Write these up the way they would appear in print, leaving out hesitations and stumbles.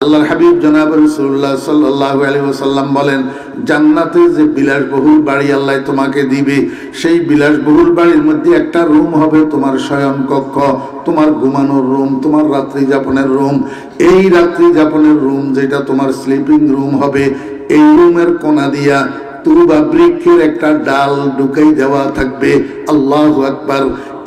আল্লাহর হাবিব জনাব রাসূলুল্লাহ সাল্লাল্লাহু আলাইহি ওয়াসাল্লাম বলেন, জান্নাতে যে বিলাসবহুল বাড়ি আল্লাহ তোমাকে দিবে, সেই বিলাসবহুল বাড়ির মধ্যে একটা রুম হবে তোমার শয়ন কক্ষ, তোমার ঘুমানোর রুম, তোমার রাত্রি যাপনের রুম। এই রাত্রি যাপনের রুম যেটা তোমার স্লিপিং রুম হবে, এই রুমের কোণা দিয়া তুবা বৃক্ষের একটা ডাল ঢুকাই দেওয়া থাকবে। আল্লাহু আকবার।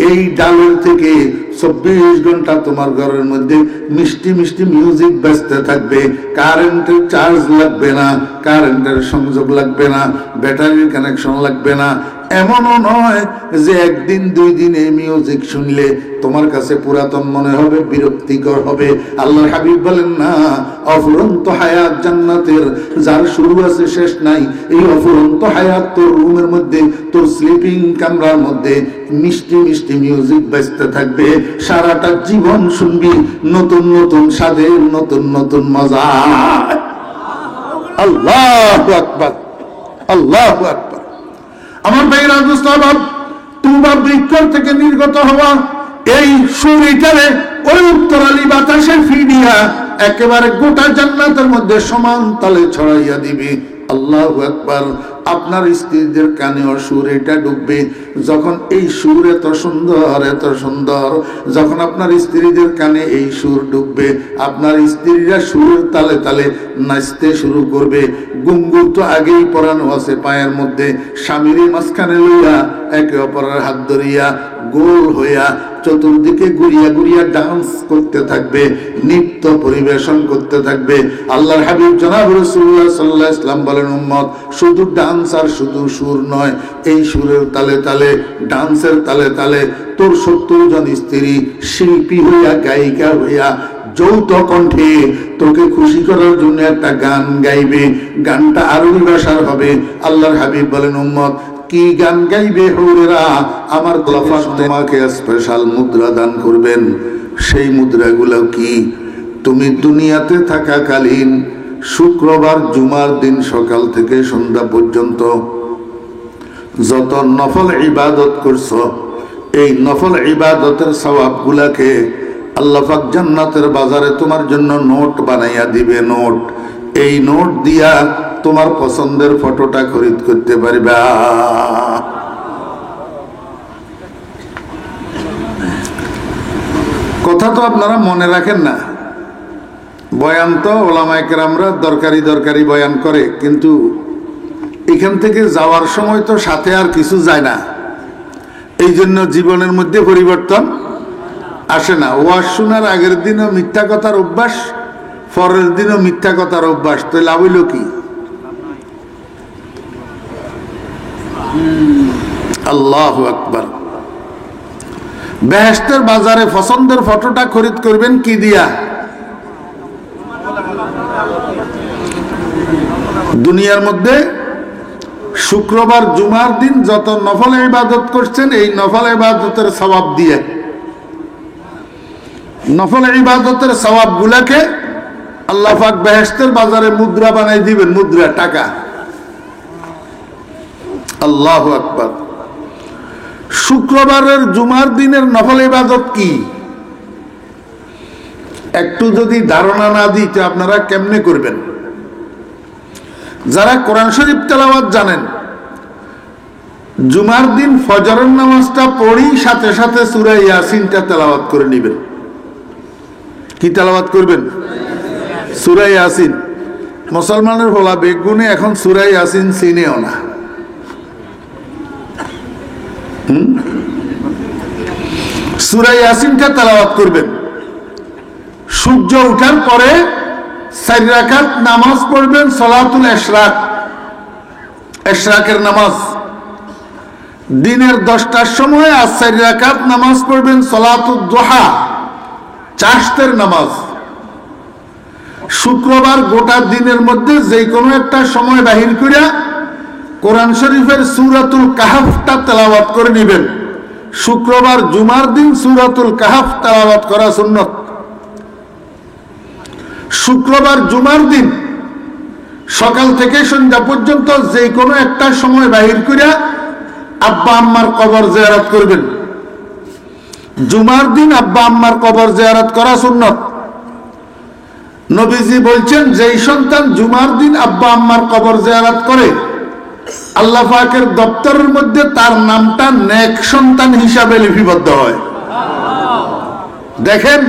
এই ডালের থেকে 24 ঘন্টা তোমার ঘরের মধ্যে মিষ্টি মিষ্টি মিউজিক বাজতে থাকবে। কারেন্টের চার্জ লাগবে না, কারেন্টের সংযোগ লাগবে না, ব্যাটারির কানেকশন লাগবে না। এমনও নয় যে একদিন দুই দিন এই মিউজিক শুনলে তোমার কাছে পুরাতন মনে হবে, বিরক্তিকর হবে। আল্লাহর হাবিব বলেন, না, অফুরন্ত হায়াত জান্নাতের, যার শুরু আছে শেষ নাই। এই অফুরন্ত হায়াত তোর রুমের মধ্যে, তোর স্লিপিং কামরার মধ্যে মিষ্টি মিষ্টি মিউজিক বাজতে থাকবে। সারাটা জীবন শুনবি নতুন নতুন স্বাদের, নতুন নতুন মজা। আল্লাহু আকবার, আল্লাহু আকবার। আমার ভাইরা মুস্তাহাব, তুবা বৃক্ষ থেকে নির্গত হওয়া এই সুরিটারে ওই উত্তরালি বাতাসে ফিরিয়া একেবারে গোটা জান্নাতের মধ্যে সমান তালে ছড়াইয়া দিবি। আল্লাহু আকবার। আপনার স্ত্রীদের কানেও সুর এটা ঢুকবে। যখন এই সুর এত সুন্দর, এত সুন্দর, যখন আপনার স্ত্রীদের কানে এই সুর ঢুকবে, আপনার স্ত্রীরা সুরের তালে তালে নাচতে শুরু করবে। গুঙ্গুর তো আগেই পরানো আছে পায়ের মধ্যে, স্বামীর মাঝখানে লইয়া একে অপরের হাত ধরিয়া গোল হইয়া চতুর্দিকে ঘুরিয়া ঘুরিয়া ডান্স করতে থাকবে, নৃত্য পরিবেশন করতে থাকবে। আল্লাহর হাবিব জনাব রাসূলুল্লাহ সাল্লাল্লাহু আলাইহি ওয়াসাল্লাম বলেন, উম্মত, শুধু ডান্স আর শুধু সুর নয়, এই সুরের তালে তালে, ডান্সের তালে তালে তোর 70 জন স্ত্রী শিল্পী হইয়া, গায়িকা হইয়া যৌথ কণ্ঠে তোকে খুশি করার জন্য একটা গান গাইবে। গানটা আরবি ভাষার হবে। আল্লাহর হাবিব বলেন, উম্মত, কি গান গাইবে হুরেরা? আমার খলিফা তোমাকে স্পেশাল মুদ্রা দান করবেন। সেই মুদ্রাগুলো কি? তুমি দুনিয়াতে থাকাকালীন শুক্রবার জুমার দিন সকাল থেকে সন্ধ্যা পর্যন্ত যত নফল ইবাদত করছো, এই নফল ইবাদতের সওয়াবগুলাকে আল্লাহ পাক জান্নাতের বাজারে তোমার জন্য নোট বানাইয়া দিবে। নোট, এই নোট দিয়া তোমার পছন্দের ফটোটা খরিদ করতে পারবা। কথা তো আপনারা মনে রাখেন না। বয়ান তো ওলামায়ে কেরামরা দরকারি দরকারি বয়ান করে, কিন্তু এখান থেকে যাওয়ার সময় তো সাথে আর কিছু যায় না। এই জন্য জীবনের মধ্যে পরিবর্তন আসে না। ওয়াজ শোনার আগের দিনও মিথ্যা কথার অভ্যাস, পরের দিনও মিথ্যা কথার অভ্যাস, তো লাভ হইল কি? আল্লাহু আকবার। বেহেশতের বাজারে পছন্দের ফটোটা খরিদ করবেন কি দিয়া? দুনিয়ার মধ্যে শুক্রবার জুমার দিন যত নফল ইবাদত করছেন, এই নফল ইবাদতের সওয়াব দিয়ে, নফল ইবাদতের সওয়াব গুলাকে আল্লাহ পাক বেহেশতের বাজারে মুদ্রা বানাই দিবেন। মুদ্রা, টাকা। আল্লাহু আকবার। শুক্রবারের জুমার দিনের নফল ইবাদত কি? একটু যদি ধারণা না দিই তো আপনারা কেমনে করবেন? যারা কোরআন শরীফ তেলাওয়াত জানেন, জুমার দিন ফজরের নামাজটা পড়ি সাথে সাথে সূরা ইয়াসিনটা তেলাওয়াত করে নেবেন। কি তেলাওয়াত করবেন? সূরা ইয়াসিন। মুসলমানের বলা বেগুনে এখন সূরা ইয়াসিন চিনেও না। সূরা ইয়াসিনটা তেলাওয়াত করবেন। সূর্য ওঠার পরে 4 রাকাত নামাজ পড়বেন, সালাতুল ইশরাক, ইশরাকের নামাজ। দিনের 10টার সময় আর 4 রাকাত নামাজ পড়বেন, সালাতুদ দুহা, চাশতের নামাজ। শুক্রবার গোটা দিনের মধ্যে যে কোনো একটা সময় বাহির করে কোরআন শরীফের সূরাতুল কাহফটা তেলাওয়াত করে নেবেন। শুক্রবার জুমার দিন সূরাতুল কাহফ তেলাওয়াত করা সুন্নাত। শুক্রবার জুমার দিন সকাল থেকে সন্ধ্যা পর্যন্ত যে কোনো একটা সময় বাহির করে আব্বা আম্মার কবর জিয়ারত করবেন। জুমার দিন আব্বা আম্মার কবর জিয়ারত করা সুন্নাত। নবীজি বলছেন যেই সন্তান জুমার দিন আব্বা আম্মার কবর জিয়ারত করে আল্লাহ পাকের দপ্তরের মধ্যে তার নামটা নেক সন্তান হিসাবে লিপিবদ্ধ হয়। দেখেন,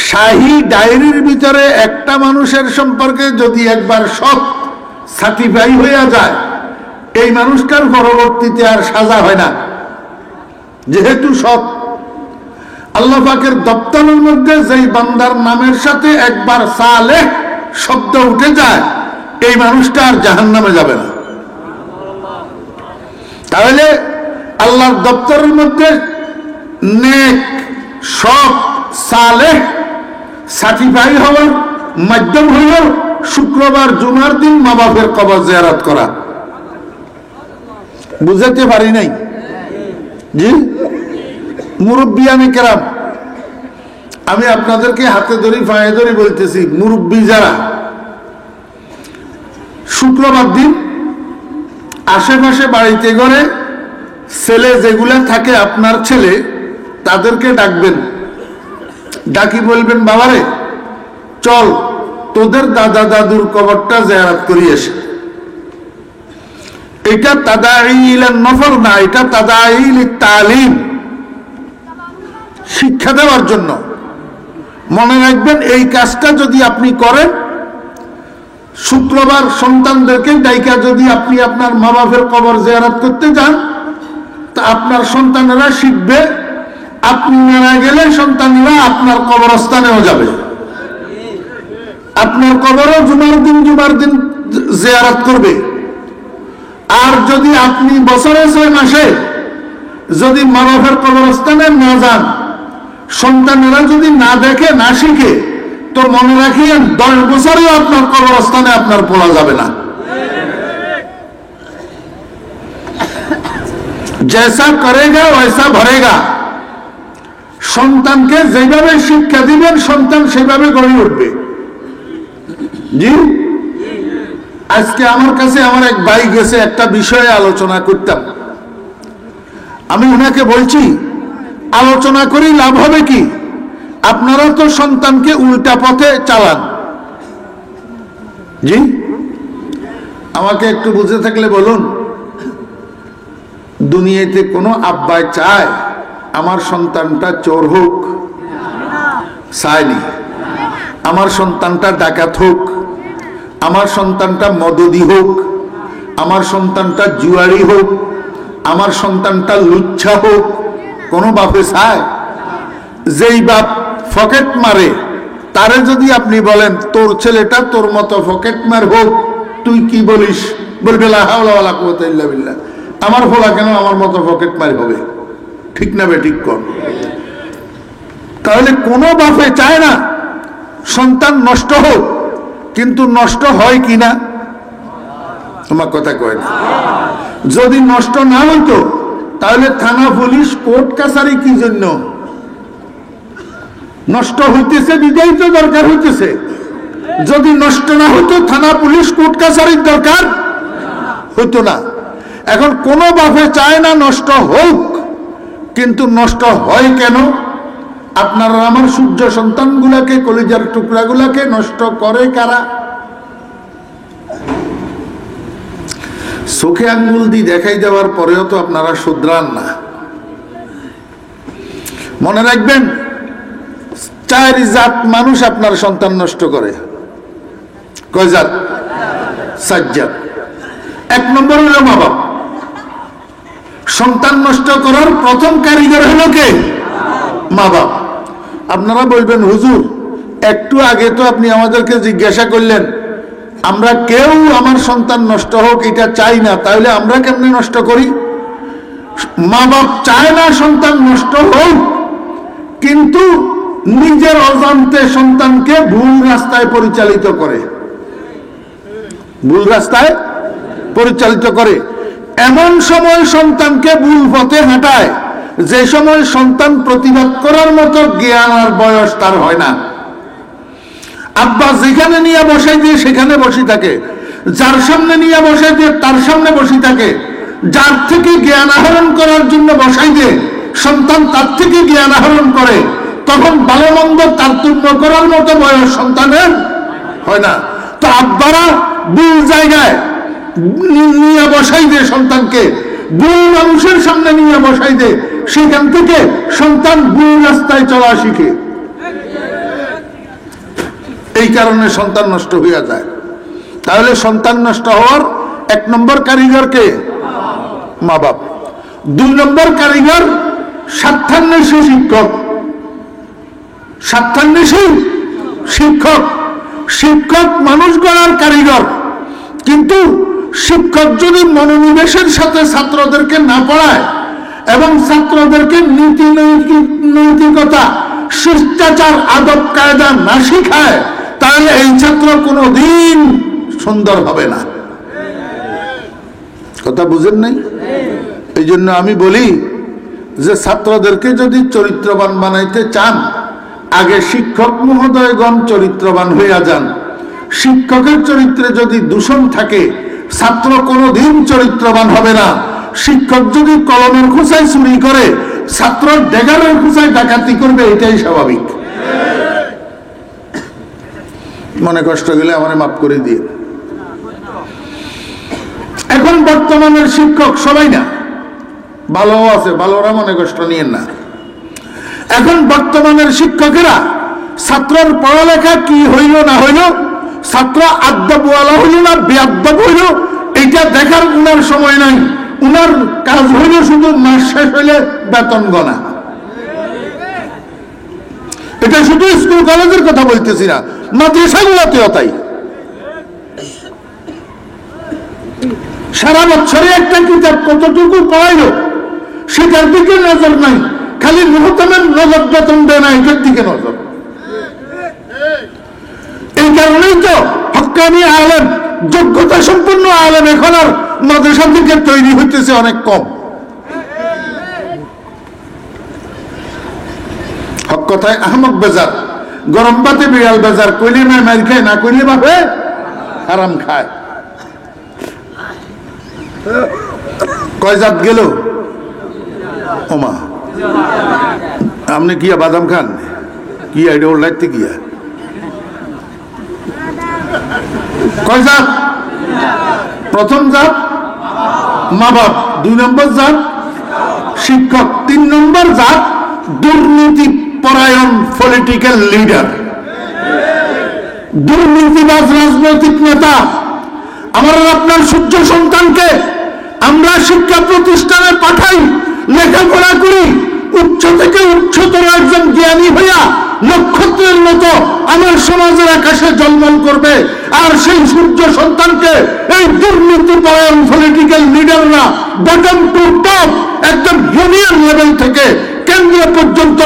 শাহী ডায়েরির ভিতরে একটা মানুষের সম্পর্কে যদি একবার সব সার্টিফাই হয়ে যায়, এই মানুষটার পরবর্তীতে আর সাজা হয় না, যেহেতু সব। আল্লাহ পাকের দপ্তরের মধ্যে যেই বান্দার নামের সাথে একবার সালেহ শব্দ উঠে যায়, এই মানুষটা আর জাহান্নামে যাবে না। তাহলে আল্লাহর দপ্তরের মধ্যে নেক, সব, সালেহ সার্টিফাই হওয়ার মাধ্যম হল শুক্রবার জুমার দিন মা বাপের কবর জিয়ারত করা। বুঝাতে পারি নাই? জি মুরব্বিয়ানে কেরাম, আমি আপনাদেরকে হাতে ধরি পায়ে ধরি বলতেছি, মুরব্বী যারা শুক্রবার দিন আশেপাশে বাড়িতে ঘরে ছেলে যেগুলা থাকে, আপনার ছেলে, তাদেরকে ডাকবেন, ডাকি বলবেন, বাবারে চল তোদের দাদা দাদুর কবরটা জিয়ারত করি এসে। এটা তাদাঈল নফর না, এটা তাদাঈল তালিম, শিক্ষা দেওয়ার জন্য। মনে রাখবেন, এই কাজটা যদি আপনি করেন, শুক্রবার সন্তানদেরকে ডাইকা যদি আপনি আপনার মা বাপের কবর জিয়ারত করতে যান, তা আপনার সন্তানেরা শিখবে, আপনি মারা গেলে সন্তানেরা আপনার কবরস্থানেও যাবে, আপনার কবরও জুমার দিন জিয়ারত করবে। আর যদি আপনি বছরে 6 মাসে যদি মা বাপের কবরস্থানে না যান, সন্তানেরা যদি না দেখে, না শিখে, তো মনে রাখিয়েন 10 বছরেও আপনার কবরস্থানে আপনার পড়া যাবে না। জৈসা করেগা ওইসা ভরেগা। সন্তানকে যেভাবে শিক্ষা দিবেন, সন্তান সেভাবে গড়ে উঠবে। জি, আজকে আমার কাছে আমার এক ভাই গেছে, একটা বিষয়ে আলোচনা করতাম। আমি ওনাকে বলছি, আলোচনা করি লাভ হবে কি? আপনারা তো সন্তানকে উল্টা পথে চালান। জি, আমাকে একটু বুঝে থাকলে বলুন, দুনিয়াতে কোনো আব্বাই চায় আমার সন্তানটা চোর হোক? চায়নি। আমার সন্তানটা ডাকাত হোক, আমার সন্তানটা মদদি হোক, আমার সন্তানটা জুয়ারি হোক, আমার সন্তানটা লুচ্ছা হোক, কোনো বাপে চায়? যেই বাপ পকেট মারে, তারে যদি আপনি বলেন তোর ছেলেটা তোর মতো পকেট মার হোক, তুই কি বলিস? বলবে লা হাওলা ওয়ালা কুওয়াতা ইল্লা বিল্লাহ। আমার ফলা কেন আমার মতো পকেট মার হবে? ঠিক না বে ঠিক কর। তাহলে কোনো বাপে চায় না সন্তান নষ্ট হোক, কিন্তু নষ্ট হয় কিনা তোমার কথা কয় না। যদি নষ্ট না হইতো তাহলে থানা পুলিশ কোর্ট কাছারি কি জন্য? নষ্ট হইতেছে বিদায় তো দরকার হইতেছে। যদি নষ্ট না হতো থানা পুলিশ কোর্ট কাছারির দরকার হইতো না। এখন কোনো বাপে চায় না নষ্ট হোক, কিন্তু নষ্ট হয় কেন? আপনারা আমার সূর্য সন্তানগুলাকে, কলিজার টুকরাগুলাকে নষ্ট করে কারা? চোখে আঙ্গুল দিয়ে দেখাই দেওয়ার পরেও তো আপনারা শুধরান না। মনে রাখবেন, 4 জাত মানুষ আপনার সন্তান নষ্ট করে। কয় জাত? 4 জাত। 1 নম্বর হলো মা বাপ। সন্তান নষ্ট করার প্রথম কারিগর হলো কে? মা বাপ। আপনারা বলবেন, হুজুর একটু আগে তো আপনি আমাদেরকে জিজ্ঞাসা করলেন, আমরা কেউ আমার সন্তান নষ্ট হোক এটা চাই না, তাহলে আমরা কেমনে নষ্ট করি? মা বাপ চায় না সন্তান নষ্ট হোক, কিন্তু নিজের অজান্তে সন্তানকে ভুল রাস্তায় পরিচালিত করে। ভুল রাস্তায় পরিচালিত করে। এমন সময় সন্তানকে ভুল পথে হাঁটায় যে সময় সন্তান প্রতিবাদ করার মতো জ্ঞান আর বয়স তার হয় না। আব্বা যেখানে নিয়ে বসাই দিয়ে সেখানে বসে থাকে, যার সামনে নিয়ে বসাই দিয়ে তার সামনে বসে থাকে, যার থেকে জ্ঞান আহরণ করার জন্য বসাই দিয়ে সন্তান তার থেকে জ্ঞান আহরণ করে। তখন ভালো মন্দ তারতম্য করার মতো বয়স সন্তানের হয় না। তো আব্বারা ভুল জায়গায় নিয়ে বসাই দে সন্তানকে, ভুল মানুষের সামনে নিয়ে বসাই দে, সেখান থেকে সন্তান ভুল রাস্তায় চলা শিখে। এই কারণে সন্তান নষ্ট হইয়া যায়। তাহলে সন্তান নষ্ট হওয়ার 1 নম্বর কারিগর কে? মা বাপ। 2 নম্বর কারিগর স্বার্থান্বেষী শিক্ষক। স্বার্থান্বেষী শিক্ষক, শিক্ষক মানুষ গড়ার কারিগর। কিন্তু শিক্ষক যদি মনোনিবেশের সাথে ছাত্রদেরকে না পড়ায় এবং ছাত্রদেরকে নীতি নৈতিকতা, শিষ্টাচার, আদব কায়দা না শিখায়, তাহলে এই ছাত্র কোনোদিন সুন্দর হবে না। কথা বুঝেন নাই? এই জন্য আমি বলি যে ছাত্রদেরকে যদি চরিত্রবান বানাইতে চান, আগে শিক্ষক মহোদয়গণ চরিত্রবান হইয়া যান। শিক্ষকের চরিত্রে যদি দূষণ থাকে, ছাত্র কোনোদিন চরিত্রবান হবে না। শিক্ষক যদি কলমের খোঁচায় চুরি করে, ছাত্র ডেগারের খোঁচায় ডাকাতি করবে, এটাই স্বাভাবিক। মনে কষ্ট গেলে আমারে মাফ করে দিয়ে। এখন বর্তমানের শিক্ষক সবাই না, ভালো আছে, ভালোরা মনে কষ্ট নিয়েন না। এখন বর্তমানের শিক্ষকেরা ছাত্রের পড়ালেখা কি হইল না হইল, ছাত্র আদ্যবওয়ালা হইল না বেআদ্যব হইল, এটা দেখার উনার সময় নাই। উনার কাজ হইল শুধু মাস শেষ হইলে বেতন গণা। এটা শুধু স্কুল কলেজের কথা বলতেছি না, মাদ্রাসাগুলোতেও তাই। সারা বছরে একটা কিতাব কতটুকু পড়াইলো সেটার দিকে নজর নাই, খালি মুহতামের নজর বেতন দেয় না, এটার দিকে নজর। এই কারণেই তো হক্কানি আলেম, যোগ্যতা সম্পন্ন আলেম এখন আর মাদ্রাসা থেকে তৈরি হইতেছে অনেক কম। হক কথায় আহমক বেজার, গরম ভাতে বিড়াল বেজার, কইলে না মার খায়, না কইলে বাপে হারাম খায়। কয় জাত গেল ওমা, আপনি কিয়া বাদাম খান? কি আইডিয়া ওর লাগতে কিয়া? কয় জাত? প্রথম জাত মা বাপ, 2 নম্বর জাত শিক্ষক, 3 নম্বর জাত দুর্নীতি পরায়ণ পলিটিক্যাল লিডার, দুর্নীতিবাজ রাজনৈতিক নেতা। আমার আপনার সূর্য সন্তানকে আমরা শিক্ষা প্রতিষ্ঠানে পাঠাই, লেখাপড়া করি, উচ্চ থেকে উচ্চতর একজন জ্ঞানী হইয়া নক্ষত্রের মতো আমার সমাজের আকাশে জন্মন করবে। আর সেই সূর্য সন্তানকে এই দুর্নীতি পরায়ণ পলিটিক্যাল লিডাররা বটম টু টপ, একদম ইউনিয়ন লেভেল থেকে কেন্দ্র পর্যন্ত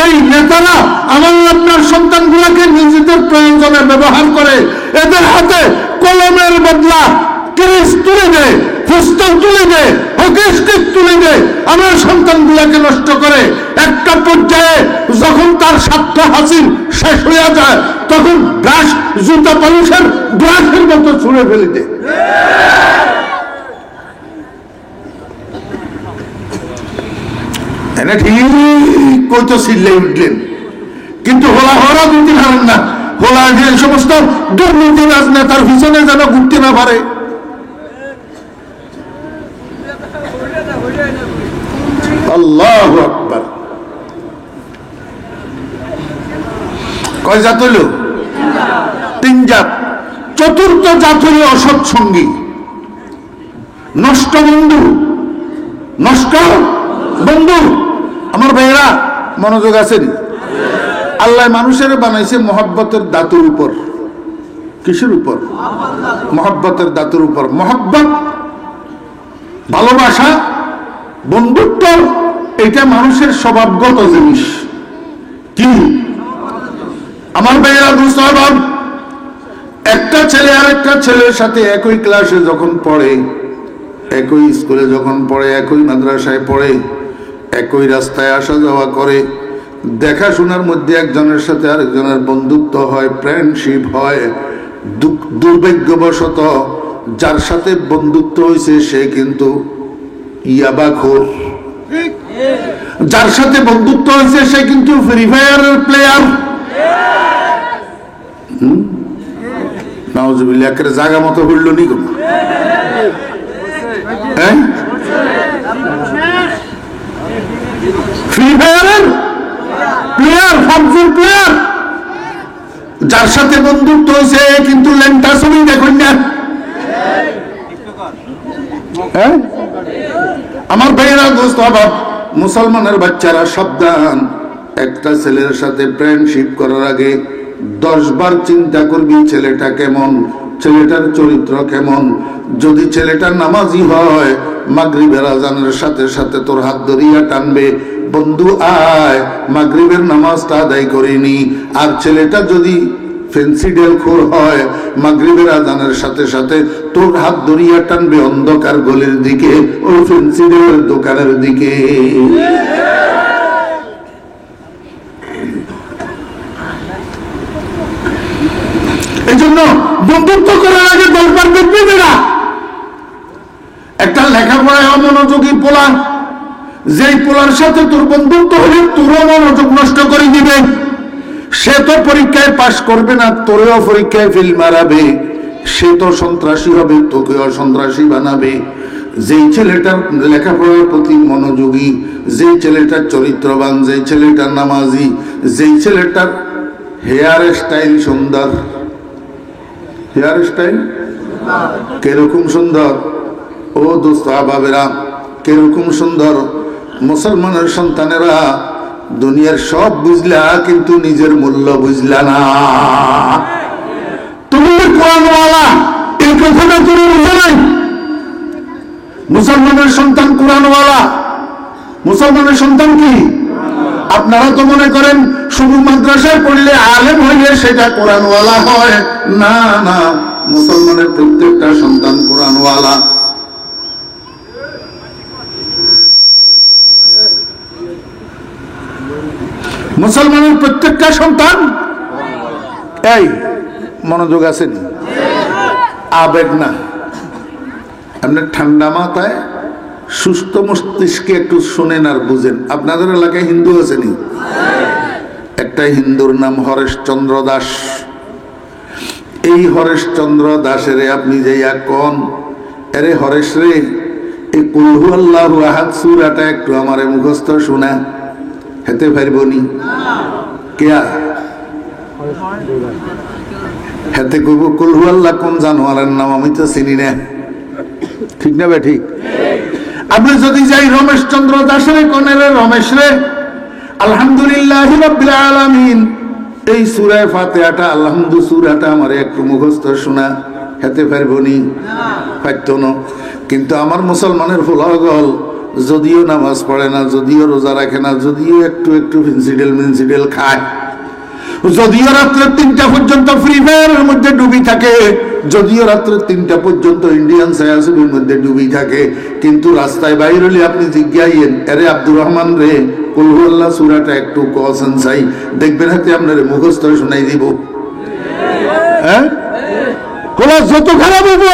এই নেতারা আমার আপনার সন্তানগুলোকে নিজেদের প্রয়োজনে ব্যবহার করে। এদের হাতে কলমের বদলা কেরেস তুলে দেয়, পুস্তক তুলে দেয়, হকি স্টিক তুলে দেয়, আমার সন্তানগুলোকে নষ্ট করে। একটা পর্যায়ে যখন তার স্বার্থ হাসিল শেষ হয়ে যায়, তখন ব্রাশ, জুতা পালিশের ব্রাশের মতো ছুঁড়ে ফেলে দেয়। ঠিক কইতো চিল্লাই উঠলেন, কিন্তু হোলা হরা দুটি হারেন না। হোলা যে সমস্ত দুর্নীতি রাজনেতার পিছনে যেন ঘুরতে না পারে। আল্লাহু আকবার। কয় জাত হইল? 3 জাত। চতুর্থ জাত হইল অসৎ সঙ্গী, নষ্ট বন্ধু। নষ্ট বন্ধু। আমার ভাইয়েরা মনোযোগ আছেন? আল্লাহ মানুষের বানাইছে মহব্বতের দাতুর উপর। কিসের উপর? মহব্বতের দাতুর উপর। মহব্বত, ভালোবাসা, বন্ধুত্ব, এটা মানুষের স্বভাবগত জিনিস। কি আমার ভাইয়েরা দুঃসবাব, একটা ছেলে আর একটা ছেলের সাথে একই ক্লাসে যখন পড়ে, একই স্কুলে যখন পড়ে, একই মাদ্রাসায় পড়ে, একই রাস্তায় আসা যাওয়া করে, দেখাশোনার মধ্যে একজনের সাথে আরেকজনের বন্ধুত্ব হয়, ফ্রেন্ডশিপ হয়। দুর্ভাগ্যবশত যার সাথে বন্ধুত্ব হয়েছে সে কিন্তু ইয়াবাখোর। যার সাথে বন্ধুত্ব হয়েছে সে কিন্তু ফ্রি ফায়ারের প্লেয়ার। নাউজুবিল্লাহ, একের জায়গা মতো হইল নি কোনো। ফ্রি ফায়ারের প্লেয়ার, পাবজির প্লেয়ার, যার সাথে বন্ধুত্ব হয়েছে কিন্তু লেন্টা ছবি দেখুন না। আমার ভাইয়েরা, দোস্ত, অভাব, মুসলমানের বাচ্চারা সাবধান। একটা ছেলের সাথে ফ্রেন্ডশিপ করার আগে 10 বার চিন্তা করবি ছেলেটা কেমন, ছেলেটার চরিত্র কেমন। যদি ছেলেটা নামাজি হয়, মাগরিবের আজানের সাথে সাথে তোর হাত ধরিয়া টানবে, বন্ধু আয় মাগরিবের নামাজটা আদায় করিনি। আর ছেলেটা যদি ফেন্সিডেল খোর হয়, মাগরিবের আজানের সাথে সাথে তোর হাত ধরিয়া টানবে অন্ধকার গলির দিকে, ও ফেন্সিডেলের দোকানের দিকে। এই জন্য বন্ধুত্ব করার আগে দরকার দেখবে না। একটা লেখাপড়ায় অমনোযোগী পোলা, যেই পোলার সাথে তোর বন্ধুত্ব হলে তোরও মনোযোগ নষ্ট করে দিবে। সে তো পরীক্ষায় পাশ করবে না, তোরেও পরীক্ষায় ফেল মারাবে। সে তো সন্ত্রাসী হবে, তোকেও সন্ত্রাসী বানাবে। যেই ছেলেটার লেখাপড়ার প্রতি মনোযোগী, যেই ছেলেটার চরিত্রবান, যেই ছেলেটার নামাজি, যেই ছেলেটার হেয়ার স্টাইল সুন্দর, হেয়ার স্টাইল কিরকম সুন্দর, ও দোস্ত বাবেরা, কিরকম সুন্দর। মুসলমানের সন্তানেরা, দুনিয়ার সব বুঝলা কিন্তু নিজের মূল্য বুঝলা না। তুমি কোরআনওয়ালা, এই কথাটা তুমি বুঝো নাই। মুসলমানের সন্তান কোরআনওয়ালা। মুসলমানের সন্তান কি? আপনারা তো মনে করেন শুধু মাদ্রাসায় পড়লে আলেম হইলে সেটা কোরআনওয়ালা হয়। না না, মুসলমানের প্রত্যেকটা সন্তান কোরআনওয়ালা। মুসলমানের প্রত্যেকটা সন্তান, এই মনোযোগ আছেন, আবেগ না। আপনি ঠান্ডা মাথায় সুস্থ মস্তিষ্কে একটু শোনেন আর বুঝেন। আপনাদের এলাকায় হিন্দু আছেনি? একটা হিন্দুর নাম হরেশচন্দ্র দাস। এই হরেশচন্দ্র দাসের আপনি যাইয়া কন, আরে হরেশ রে, এই কুল হু আল্লাহু আহাদ সূরাটা একটু আমারে মুখস্থ শোনা, হেতে পারবনি কেয়া? হেতে কইব কুল হু আল্লাহ কোন জানোয়ারের নাম, আমি তো চিনি না। ঠিক না বে ঠিক? আপনি যদি যাই রমেশচন্দ্র দাসের কোনের, রমেশ রে, আলহামদুলিল্লাহি রাব্বিল আলামিন, এই সূরা ফাতিহাটা আলহামদু সূরাটা আমারে একটু মুখস্থ শোনা, হেতে পারবনি? পারতো না। কিন্তু আমার মুসলমানের ফুলাগল যদিও নামাজ পড়ে না, যদিও রোজা রাখে না, যদিও একটু একটু মিনসিডেল খায়, যদিও রাত্রে 3টা পর্যন্ত ফ্রি ফায়ারের মধ্যে ডুবি থাকে, যদিও রাত্রে 3টা পর্যন্ত ইন্ডিয়ান সায়াসুবির মধ্যে ডুবি থাকে, কিন্তু রাস্তায় বাইর হলে আপনি জিজ্ঞাসেন, আরে আব্দুর রহমান রে, কুল হু আল্লাহ সূরাটা একটু কসেন চাই, দেখবেন হাতে আপনার মুখস্থ শোনাই দিব। হ্যাঁ, পোলা যত খারাপ হবো,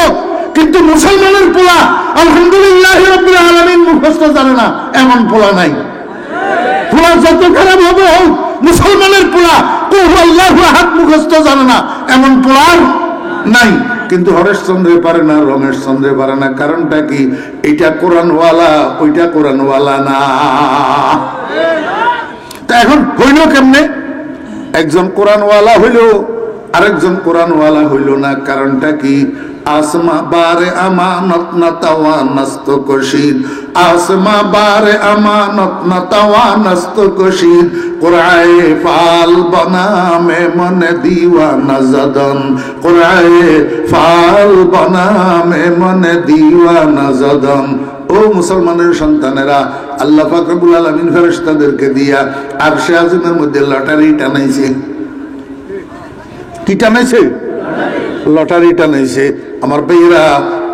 কিন্তু মুসলমানের পোলা আলহামদুলিল্লাহি রাব্বিল আলামিন মুখস্থ জানে না, এমন পোলা নাই। পোলা যত খারাপ হবে হোক, মুসলমানের পোলা কুল হু আল্লাহু আহাদ মুখস্থ জানে না, এমন পোলা নাই। কিন্তু হরেশচন্দ্রে পারে না, রমেশচন্দ্রে পারে না। কারণটা কি? এটা কোরআনওয়ালা, ওইটা কোরআনওয়ালা না। তা এখন হইল কেমনে? একজন কোরআনওয়ালা হইল, আরেকজন কোরআনওয়ালা হইল না। কারণটা কি? आसमा बारे अमानत न तवा नस्त कशीद, आसमा बारे अमानत न तवा नस्त कशीद, कुराए फाल बना में मन दीवाना जदन, कुराए फाल बना में मन दीवाना जदन। ও মুসলমানের সন্তানেরা, আল্লাহ পাক রব্বুল আলামিন ফেরেশতাদেরকে দিয়া আরশে আজিমের মধ্যে লটারি টানাইছে। কি টানাইছে? লটারি টানাইছে। আমার ভাইরা,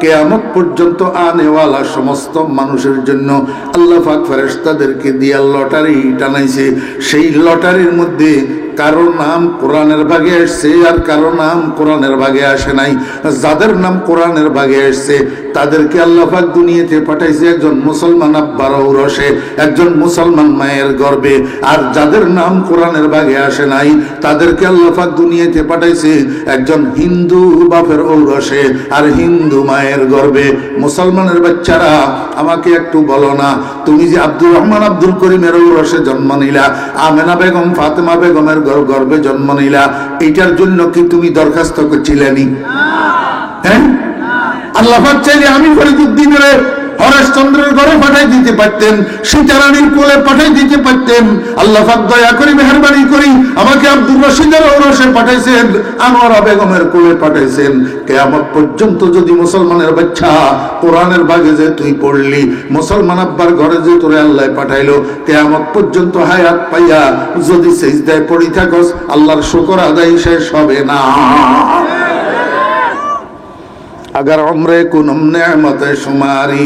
কিয়ামত পর্যন্ত আনেওয়ালা সমস্ত মানুষের জন্য আল্লাহ পাক ফেরেশতাদেরকে দিয়া লটারি টানাইছে। সেই লটারির মধ্যে কারো নাম কোরআনের ভাগে আসছে, আর কারো নাম কোরআনের ভাগে আসে নাই। যাদের নাম কোরআনের ভাগে আসছে তাদেরকে আল্লাহ পাক দুনিয়াতে পাঠাইছে একজন মুসলমান আব্বার ঔরসে, একজন মুসলমান মায়ের গর্ভে। আর যাদের নাম কোরআনের ভাগে আসে নাই তাদেরকে আল্লাহ পাক দুনিয়াতে পাঠাইছে একজন হিন্দু বাপের ঔরসে আর হিন্দু মায়ের গর্ভে। মুসলমানের বাচ্চারা, আমাকে একটু বলো না, তুমি যে আব্দুর রহমান আব্দুল করিমের ঔরসে জন্ম নিলা, আমেনা বেগম ফাতেমা বেগমের গর্ভে জন্ম নিলা, এটার জন্য কি তুমি দরখাস্ত করছিলেনি? হ্যাঁ, আল্লাহ পাক চাইলে আমি ফরিদুদ্দিনের হরেশচন্দ্রের ঘরে পাঠাই দিতে পারতেন, সীতারানীর কোলে পাঠাই দিতে পারতেন। আল্লাহ পাক দয়া করে মেহেরবানি করি আমাকে আব্দুর রশিদের ঔরসে পাঠাইছেন, আনোয়ারা বেগমের কোলে পাঠাইছেন। কিয়ামত পর্যন্ত যদি মুসলমানের বাচ্চা কোরআনের ভাগে যে তুই পড়লি, মুসলমান আব্বার ঘরে যে তোরে আল্লাহ পাঠাইলো, কিয়ামত পর্যন্ত হায়াত পাইয়া যদি সিজদায় পড়ি থাকস, আল্লাহর শুকর আদায় শেষ হবে না। अगर उम्रे कुनम नेमत शुमारी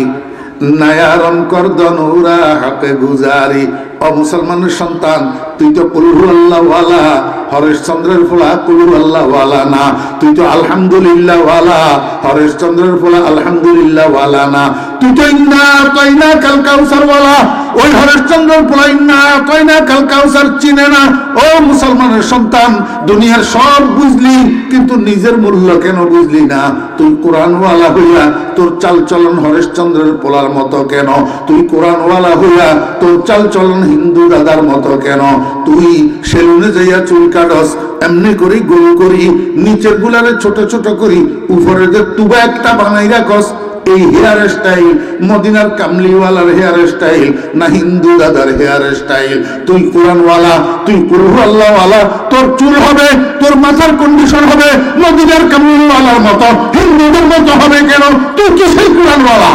नयारम कर दनूरा हक गुजारी। ও মুসলমানের সন্তান, তুই তো কুলহু আল্লাহ ওয়ালা, হরেশচন্দ্রের ফোলা কুলহু আল্লাহ ওয়ালা না, তুই তো আলহামদুলিল্লাহ ওয়ালা, হরেশচন্দ্রের ফোলা আলহামদুলিল্লাহ ওয়ালা না, তুই তো ইন্না তাইনা কাল কাউসার ওয়ালা, ওই হরেশচন্দ্রের ফোলা ইন্না তাইনা কাল কাউসার চিনে না। ও মুসলমানের সন্তান, দুনিয়ার সব বুঝলি কিন্তু নিজের মূল্য কেন বুঝলি না? তুই কোরআনওয়ালা হইয়া তোর চাল চলন হরেশচন্দ্রের পোলার মতো কেন? তুই কোরআনওয়ালা হইয়া তোর চাল চলন হিন্দু দাদার মতো কেন? তুই সেলুনে যাইয়া চুল কাটস এমনি করি গোল করি, নিচের গুলারে ছোট ছোট করি, উপরে যে তুবা একটা বানাই রাখস। এই হেয়ার স্টাইল মদিনার কামলিওয়ালার হেয়ার স্টাইল না হিন্দু দাদার হেয়ার স্টাইল? তুই কোরআনওয়ালা, তুই কুলহু আল্লাহওয়ালা, তোর চুল হবে, তোর মাথার কন্ডিশন হবে মদিনার কামলিওয়ালার মতো, হিন্দুদের মতো হবে কেন? তুই কিসের কোরআনওয়ালা?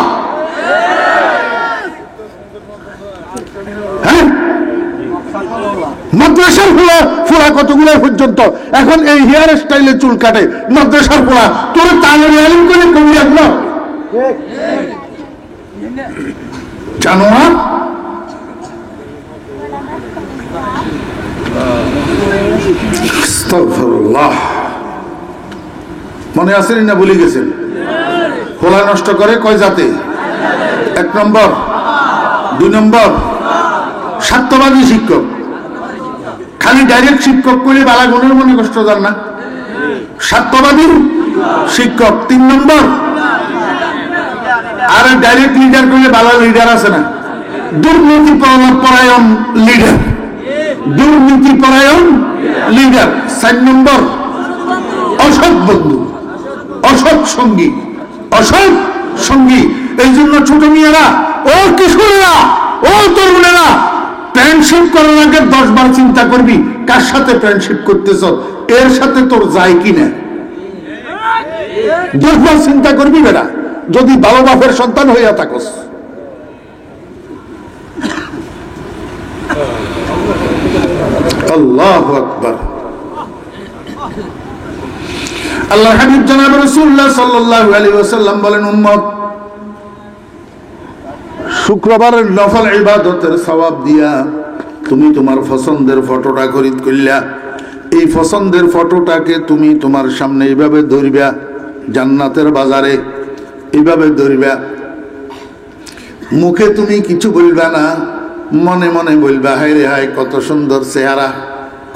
হ্যাঁ, মাদ্রাসার ফোলা কতগুলো পর্যন্ত এখন এই হেয়ার স্টাইলে চুল কাটে মাদ্রাসার ফোলা। তোর তালের আলিম করে কবি রাখলো জানোয়ার। আস্তাগফিরুল্লাহ। মনে আছেন না ভুলে গেছেন? ফোলা নষ্ট করে কয় জাতে? 1 নম্বর, 2 নম্বর স্বার্থবাদী শিক্ষক, খালি ডাইরেক্ট শিক্ষক করে বালাগুনের মনে কষ্ট যান না, স্বার্থবাদী শিক্ষক। 3 নম্বর, আর ডাইরেক্ট লিডার করলে বালা লিডার আছে না, দুর্নীতি পরায়ণ লিডার, দুর্নীতি পরায়ণ লিডার। 4 নম্বর, অসৎ বন্ধু, অসৎ সঙ্গী, অসৎ সঙ্গী। এই জন্য ছোট মেয়েরা, ও কিশোরেরা, ও তরুণেরা, ফ্রেন্ডশিপ করার আগে 10 বার চিন্তা করবি কার সাথে ফ্রেন্ডশিপ করতেছ, এর সাথে তোর যায় কিনা। 10 বার চিন্তা করবি বেটা, যদি ভালো বাপের সন্তান হইয়া থাকস। আল্লাহু আকবার। আল্লাহর হাবিব জনাব রাসূলুল্লাহ সাল্লাল্লাহু আলাইহি ওয়াসাল্লাম বলেন, উম্মত, শুক্রবারের নফল ইবাদতের সওয়াব দিয়া তুমি তোমার পছন্দের ফটোটা খরিদ করলা। এই পছন্দের ফটোটাকে তুমি তোমার সামনে এইভাবে ধরবা, জান্নাতের বাজারে এইভাবে ধরবা। মুখে তুমি কিছু বলবা না, মনে মনে বলবা, হায় রে হায়, কত সুন্দর চেহারা,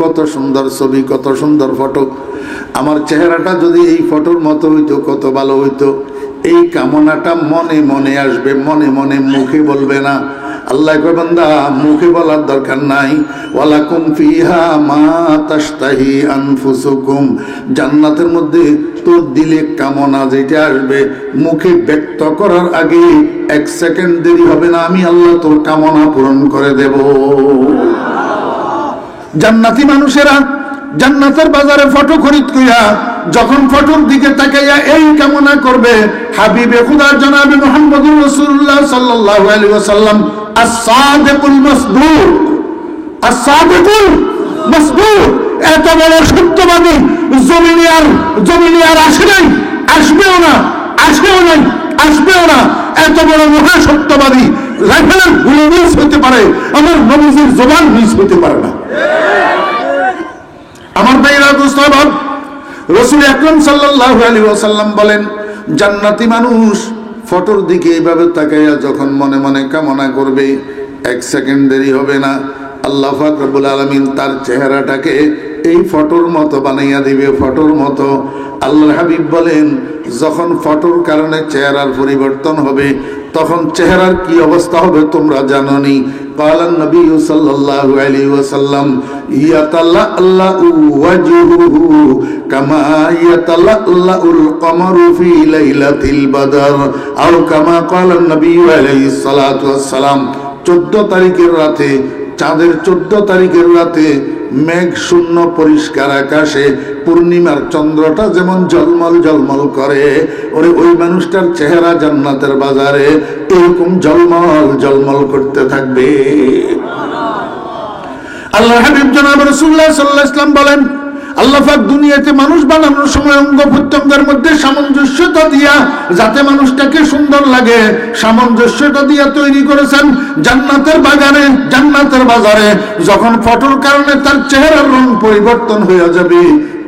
কত সুন্দর ছবি, কত সুন্দর ফটো। আমার চেহারাটা যদি এই ফটোর মতো হইতো কত ভালো হইতো। এই কামনাটা মনে মনে আসবে, মনে মনে, মুখে বলবে না। আল্লাহ কয়, বান্দা মুখে বলার দরকার নাই। ওয়ালাকুম ফিহা মা তাশতাহি আনফুসুকুম, জান্নাতের মধ্যে তোর দিলে কামনা যেটা আসবে, মুখে ব্যক্ত করার আগে 1 সেকেন্ড দেরি হবে না, আমি আল্লাহ তোর কামনা পূরণ করে দেব। জান্নাতি মানুষেরা জান্নাতের বাজারে ফটো খরিদ কইরা যখন ফটোর দিকে তাকাইয়া এই কামনা করবে, হাবিবে খুদা জনাবে মুহাম্মদুর রাসূলুল্লাহ সাল্লাল্লাহু আলাইহি ওয়াসাল্লাম as-সাদিকুল মাসদুক, as-সাদিকুল মাসদুক, এত বড় সত্যবাদী জমিনে আর আসে নাই, আসবেও না, আসবেও নাই, আসবেও না। এত বড় মহা সত্যবাদী রাইফেলের গুলি মিস হতে পারে, আমার নবীজির জবান মিস হতে পারে না। আমার ভাইরা রাসূল আকরাম সাল্লাল্লাহু আলাইহি ওয়াসাল্লাম বলেন, জান্নাতি মানুষ ফটোর দিকে এইভাবে তাকাইয়া যখন মনে মনে কামনা করবে, 1 সেকেন্ড দেরি হবে না, আল্লাহ পাক রব্বুল আলামিন তার চেহারাটাকে এই ফটোর মতো বানাইয়া দিবে, ফটোর মতো। আল্লাহর হাবিব বলেন, যখন ফটোর কারণে চেহারার পরিবর্তন হবে, তখন চেহারার কি অবস্থা হবে তোমরা জানোনি? ক্বালান নবী সাল্লাল্লাহু আলাইহি ওয়াসাল্লাম, ইয়াতাল্লাহু ওয়াজহুহু কামা ইয়াতাল্লাহুল কমারু ফি লাইলাতিল বদর, আও কামা ক্বালান নবী আলাইহিস সালাতু ওয়াস সালাম। 14 তারিখের রাতে, চাঁদের 14 তারিখের রাতে মেঘ শূন্য পরিষ্কার আকাশে পূর্ণিমার চন্দ্রটা যেমন ঝলমল ঝলমল করে, ওরে ওই মানুষটার চেহারা জান্নাতের বাজারে এরকম ঝলমল ঝলমল করতে থাকবে। আল্লাহ হাবিব জনাব রাসূলুল্লাহ সাল্লাল্লাহু আলাইহি ওয়াসাল্লাম বলেন, আল্লাহ পাক দুনিয়াতে মানুষ বানানোর সময় অঙ্গ প্রত্যঙ্গের মধ্যে সামঞ্জস্যতা দিয়া, যাতে মানুষটাকে সুন্দর লাগে, সামঞ্জস্যতা দিয়া তৈরি করেছেন জান্নাতের বাগানে, জান্নাতের বাজারে। যখন ফটোর কারণে তার চেহারার রং পরিবর্তন হয়ে যাবে,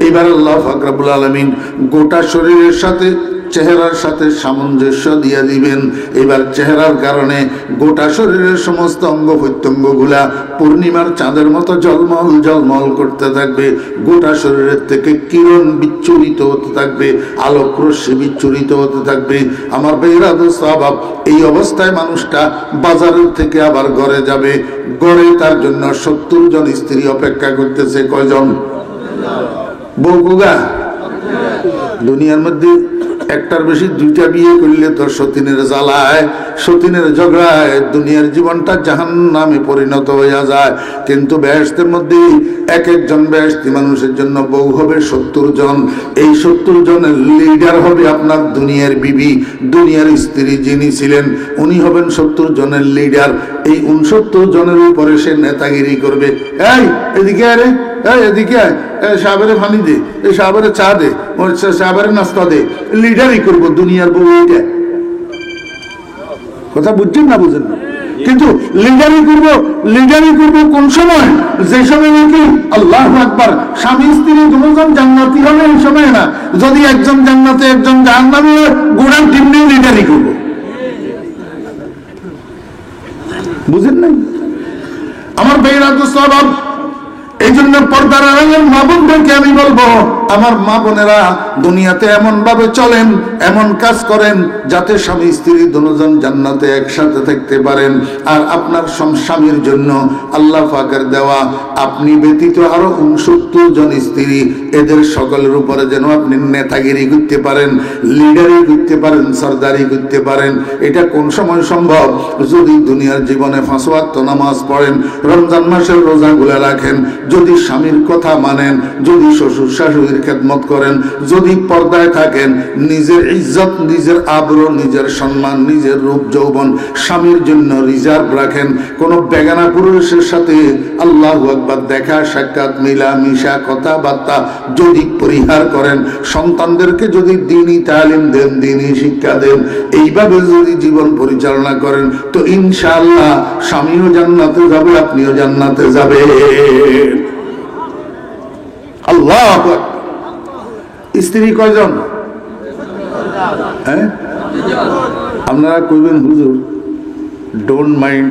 এবার আল্লাহ পাক রব্বুল আলামিন গোটা শরীরের সাথে, চেহারার সাথে সামঞ্জস্য দিয়ে দিবেন। এবার চেহারার কারণে গোটা শরীরের সমস্ত অঙ্গ প্রত্যঙ্গ গুলা পূর্ণিমার চাঁদের মতো ঝলমল ঝলমল করতে থাকবে। গোটা শরীরের থেকে কিরণ বিচ্ছুরিত হতে থাকবে, আলোক রশ্মি বিচ্ছুরিত হতে থাকবে। আমার ভাইরা দোস্ত, এই অবস্থায় মানুষটা বাজারের থেকে আবার ঘরে যাবে। ঘরে তার জন্য 70 জন স্ত্রী অপেক্ষা করতেছে। কয়জন? বউগুগা দুনিয়ার মধ্যে একটার বেশি 2টা বিয়ে করলে তো সতীনের জ্বালায়, সতীনের ঝগড়ায় দুনিয়ার জীবনটা জাহান্নামে পরিণত হয়ে যায়। কিন্তু বেহেশতের মধ্যে এক একজন বেহেশতি মানুষের জন্য বউ হবে 70 জন। এই 70 জনের লিডার হবে আপনার দুনিয়ার বিবি, দুনিয়ার স্ত্রী যিনি ছিলেন, উনি হবেন 70 জনের লিডার। এই 69 জনের উপরে সে নেতাগিরি করবে। এই এদিকে আরে, এদিকে সাহাবেরে পানি দে, এই সাহাবেরে চা দে, সাহাবেরে নাস্তা দে। লিডারই করবো দুনিয়ার বউ। এইটা কথা বুঝছেন না? বুঝেন না? কিন্তু লিডারই করবো কোন সময়? যে সময় নাকি আল্লাহু আকবার, স্বামী স্ত্রী দুজন জান্নাতি হবে এই সময় না। যদি একজন জান্নাতে একজন জাহান্নামী হয়, গোড়ার টিম নিয়ে লিডারই করবো। বুঝেন নাই? আমার ভাইরা দোস্ত, এই জন্য পর্দার আড়ালের মা বোনদেরকে আমি বলবো, আমার মা বোনেরা দুনিয়াতে এমন ভাবে চলেন, এমন কাজ করেন যাতে স্বামী স্ত্রী দুজন জান্নাতে একসাথে থাকতে পারেন। আর আপনার স্বামীর জন্য আল্লাহ পাকের দেওয়া আপনি ব্যতীত আরো 69 জন স্ত্রী, এদের সকলের উপরে যেন আপনি নেতাগিরি করতে পারেন, লিডারি করতে পারেন, সরদারি করতে পারেন। এটা কোন সময় সম্ভব? যদি দুনিয়ার জীবনে 5 ওয়াক্ত নামাজ পড়েন, রমজান মাসের রোজাগুলো রাখেন, যদি স্বামীর কথা মানেন, যদি শ্বশুর শাশুড়ির খেদমত করেন, যদি পর্দায় থাকেন, নিজের ইজ্জত, নিজের আবরু, নিজের সম্মান, নিজের রূপ যৌবন স্বামীর জন্য রিজার্ভ রাখেন। কোন বেগানা পুরুষের সাথে আল্লাহু আকবার দেখা সাক্ষাৎ মিলামিশা কথাবার্তা যদি পরিহার করেন, সন্তানদেরকে যদি দ্বীনি তালিম দেন, দ্বীনি শিক্ষা দেন, এইভাবে যদি জীবন পরিচালনা করেন, তো ইনশাআল্লাহ স্বামীও জান্নাতে যাবে, আপনিও জান্নাতে যাবে। আল্লাহু আকবার। স্ত্রী কয়জন? হ্যাঁ, আপনারা কইবেন হুজুর ডোন্ট মাইন্ড,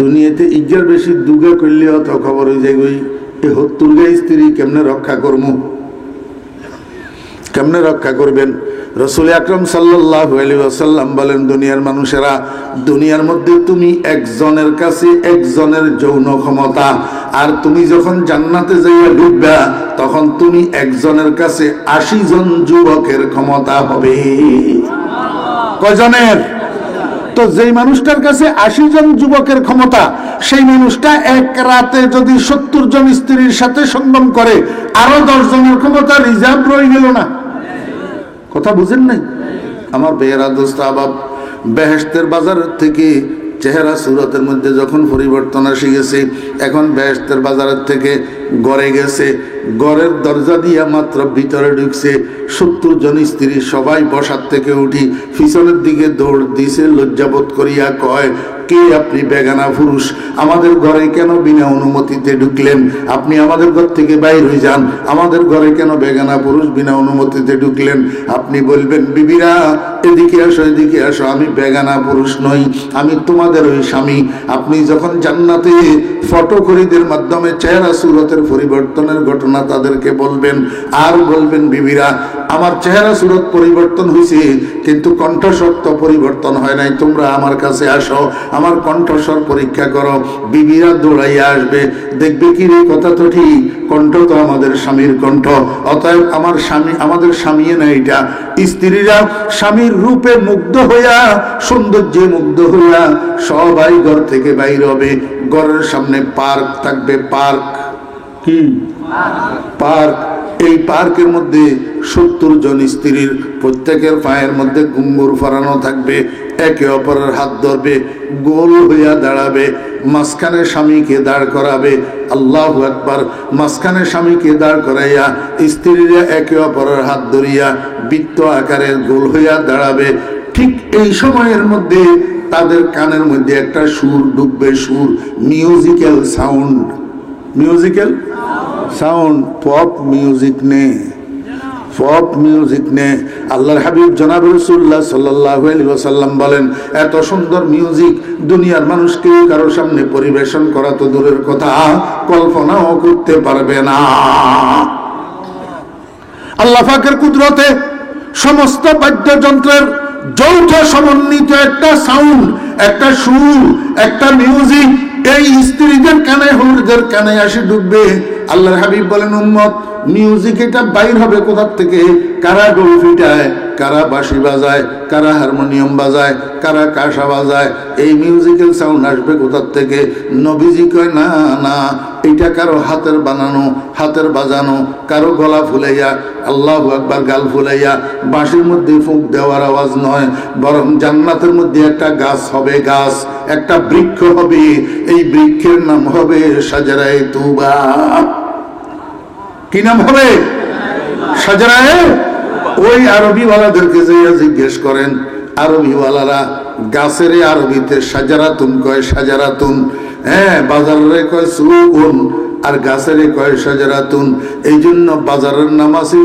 দুনিয়াতে ইজ্জার বেশি দুগা করলে অত খবর হয়ে যায়। ওই 70 স্ত্রী কেমনে রক্ষা করবো? কেমনে রক্ষা করবেন? রাসূল আকরাম সাল্লাল্লাহু আলাইহি ওয়াসাল্লাম বলেন, দুনিয়ার মানুষেরা, দুনিয়ার মধ্যে তুমি একজনের কাছে একজনের যৌন ক্ষমতা, আর তুমি যখন জান্নাতে যাইয়া ঢুকবা তখন তুমি একজনের কাছে 80 জন যুবকের ক্ষমতা হবে। কয়জনের? তো যেই মানুষটার কাছে 80 জন যুবকের ক্ষমতা, সেই মানুষটা এক রাতে যদি 70 জন স্ত্রীর সাথে সঙ্গম করে, আরো 10 জনের ক্ষমতা রিজার্ভ রয়ে গেল না? কথা বুঝেন নাই? আমার বেহেরা দোস্ত আবাব, বেহেশতের বাজারের থেকে চেহারা সুরতের মধ্যে যখন পরিবর্তন আসে গেছে, এখন বেহেশতের বাজারের থেকে গড়ে গেছে, গড়ের দরজা দিয়া মাত্র ভিতরে ঢুকছে, 70 জন স্ত্রী সবাই বসার থেকে উঠি পিছনের দিকে দৌড় দিছে, লজ্জাবোধ করিয়া কয়, কে আপনি? বেগানা পুরুষ, আমাদের ঘরে কেন বিনা অনুমতিতে ঢুকলেন? আপনি আমাদের ঘর থেকে বাইর হয়ে যান, আমাদের ঘরে কেন বেগানা পুরুষ বিনা অনুমতিতে ঢুকলেন? আপনি বলবেন, বিবিরা এদিকে আসো, এদিকে আসো, আমি বেগানা পুরুষ নই, আমি তোমাদের ওই স্বামী। আপনি যখন জান্নাতে ফটোখড়িদের মাধ্যমে চেহারা সুরতের পরিবর্তনের ঘটনা তাদেরকে বলবেন, আর বলবেন, বিবিরা আমার চেহারা সুরত পরিবর্তন হয়েছে, কিন্তু কণ্ঠস্বর তো পরিবর্তন হয় নাই, তোমরা আমার কাছে আসো, আমার কণ্ঠস্বর পরীক্ষা করো। বিবিরা দৌড়াইয়া আসবে, দেখবে কি রে, কথা তো ঠিক, কণ্ঠ তো আমাদের স্বামীর কণ্ঠ, অতএব আমার স্বামী, আমাদের স্বামী না এটা। স্ত্রীরা স্বামীর রূপে মুগ্ধ হইয়া, সৌন্দর্যে মুগ্ধ হইয়া সবাই ঘর থেকে বাইর হবে। ঘরের সামনে পার্ক থাকবে, পার্ক কি? পার্ক। এই পার্কের মধ্যে 70 জন স্ত্রীর প্রত্যেকের পায়ের মধ্যে ঘুঙ্গুর ফরানো থাকবে, একে অপরের হাত ধরবে, গোল হইয়া দাঁড়াবে, মাঝখানে স্বামীকে দাঁড় করাবে। আল্লাহু আকবার। মাঝখানে স্বামীকে দাঁড় করাইয়া স্ত্রীরা একে অপরের হাত ধরিয়া বৃত্ত আকারে গোল হইয়া দাঁড়াবে। ঠিক এই সময়ের মধ্যে তাদের কানের মধ্যে একটা সুর ঢুকবে, সুর, musical sound. Musical sound, pop music নে, পপ মিউজিক নে। আল্লাহর হাবিব জনাব রাসূলুল্লাহ সাল্লাল্লাহু আলাইহি ওয়াসাল্লাম বলেন, এত সুন্দর মিউজিক দুনিয়ার মানুষকে কারোর সামনে পরিবেশন করা তো দূরের কথা, কল্পনাও করতে পারবে না। আল্লাহ পাকের কুদরতে সমস্ত বাদ্যযন্ত্রের যৌথ সমন্বিত একটা সাউন্ড, একটা সুর, একটা মিউজিক এই স্ত্রীদের কানে, হুরদের কানে আসে ঢুকবে। আল্লাহর হাবিব বলেন, উম্মত, মিউজিক এটা বাইর হবে কোথা থেকে? কারা ডোল ফিটায়, কারা বাঁশি বাজায়, কারা হারমোনিয়াম বাজায়, কারা কাঁসা বাজায়, এই মিউজিক্যাল সাউন্ড আসবে কোথা থেকে? নবীজি কয়, না না, এটা কারো হাতের বানানো, হাতের বাজানো, কারো গলা ফুলাইয়া, আল্লাহু আকবার, গাল ফুলাইয়া বাঁশির মধ্যে ফুঁক দেওয়ার আওয়াজ নয়, বরং জান্নাতের মধ্যে একটা গাছ হবে, গাছ, একটা বৃক্ষ হবে, এই বৃক্ষের নাম হবে শাজারায়ে তুবা। কি নাম হবে? শাজারায়ে। ওই আরবিওয়ালাদেরকে যে জিজ্ঞেস করেন, আরবিওয়ালারা গাছের আরবিতে শাজারাতুন কয়, শাজারাতুন। হ্যাঁ, বাজারে কয় সুকুন, আর গাছের কয় শাজারাতুন। এই জন্য বাজারের নাম আছে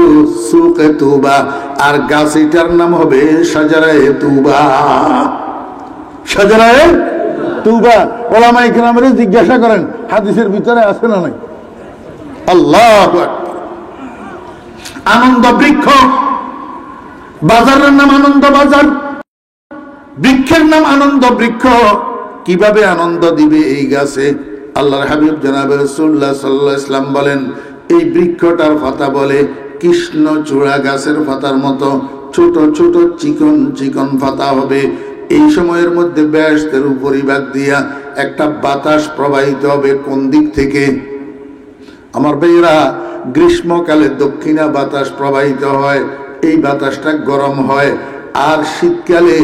সুকে তুবা, আর গাছ এটার নাম হবে শাজারায়ে তুবা। শাজারায়ে তুবা। ওলামায়ে কেরামরা জিজ্ঞাসা করেন, হাদিসের ভিতরে আছে না নাই? আল্লাহু আকবার। আনন্দ বৃক্ষ, বাজারের নাম আনন্দ বাজার, বৃক্ষের নাম আনন্দ বৃক্ষ। কিভাবে আনন্দ দিবে এই গাছে? আল্লাহর হাবিব জনাব রাসূলুল্লাহ সাল্লাল্লাহু আলাইহি ওয়াসাল্লাম বলেন, এই বৃক্ষটার পাতা বলে কৃষ্ণচূড়া গাছের পাতার মতো ছোট ছোট চিকন চিকন পাতা হবে। এই সময়ের মধ্যে বেহেশতের উপরিভাগ দিয়া একটা বাতাস প্রবাহিত হবে। কোন দিক থেকে? আমার ভাইয়েরা, গ্রীষ্মকালে দক্ষিণা বাতাস প্রবাহিত হয়, এই বাতাসটা গরম হয়। আর শীতকালে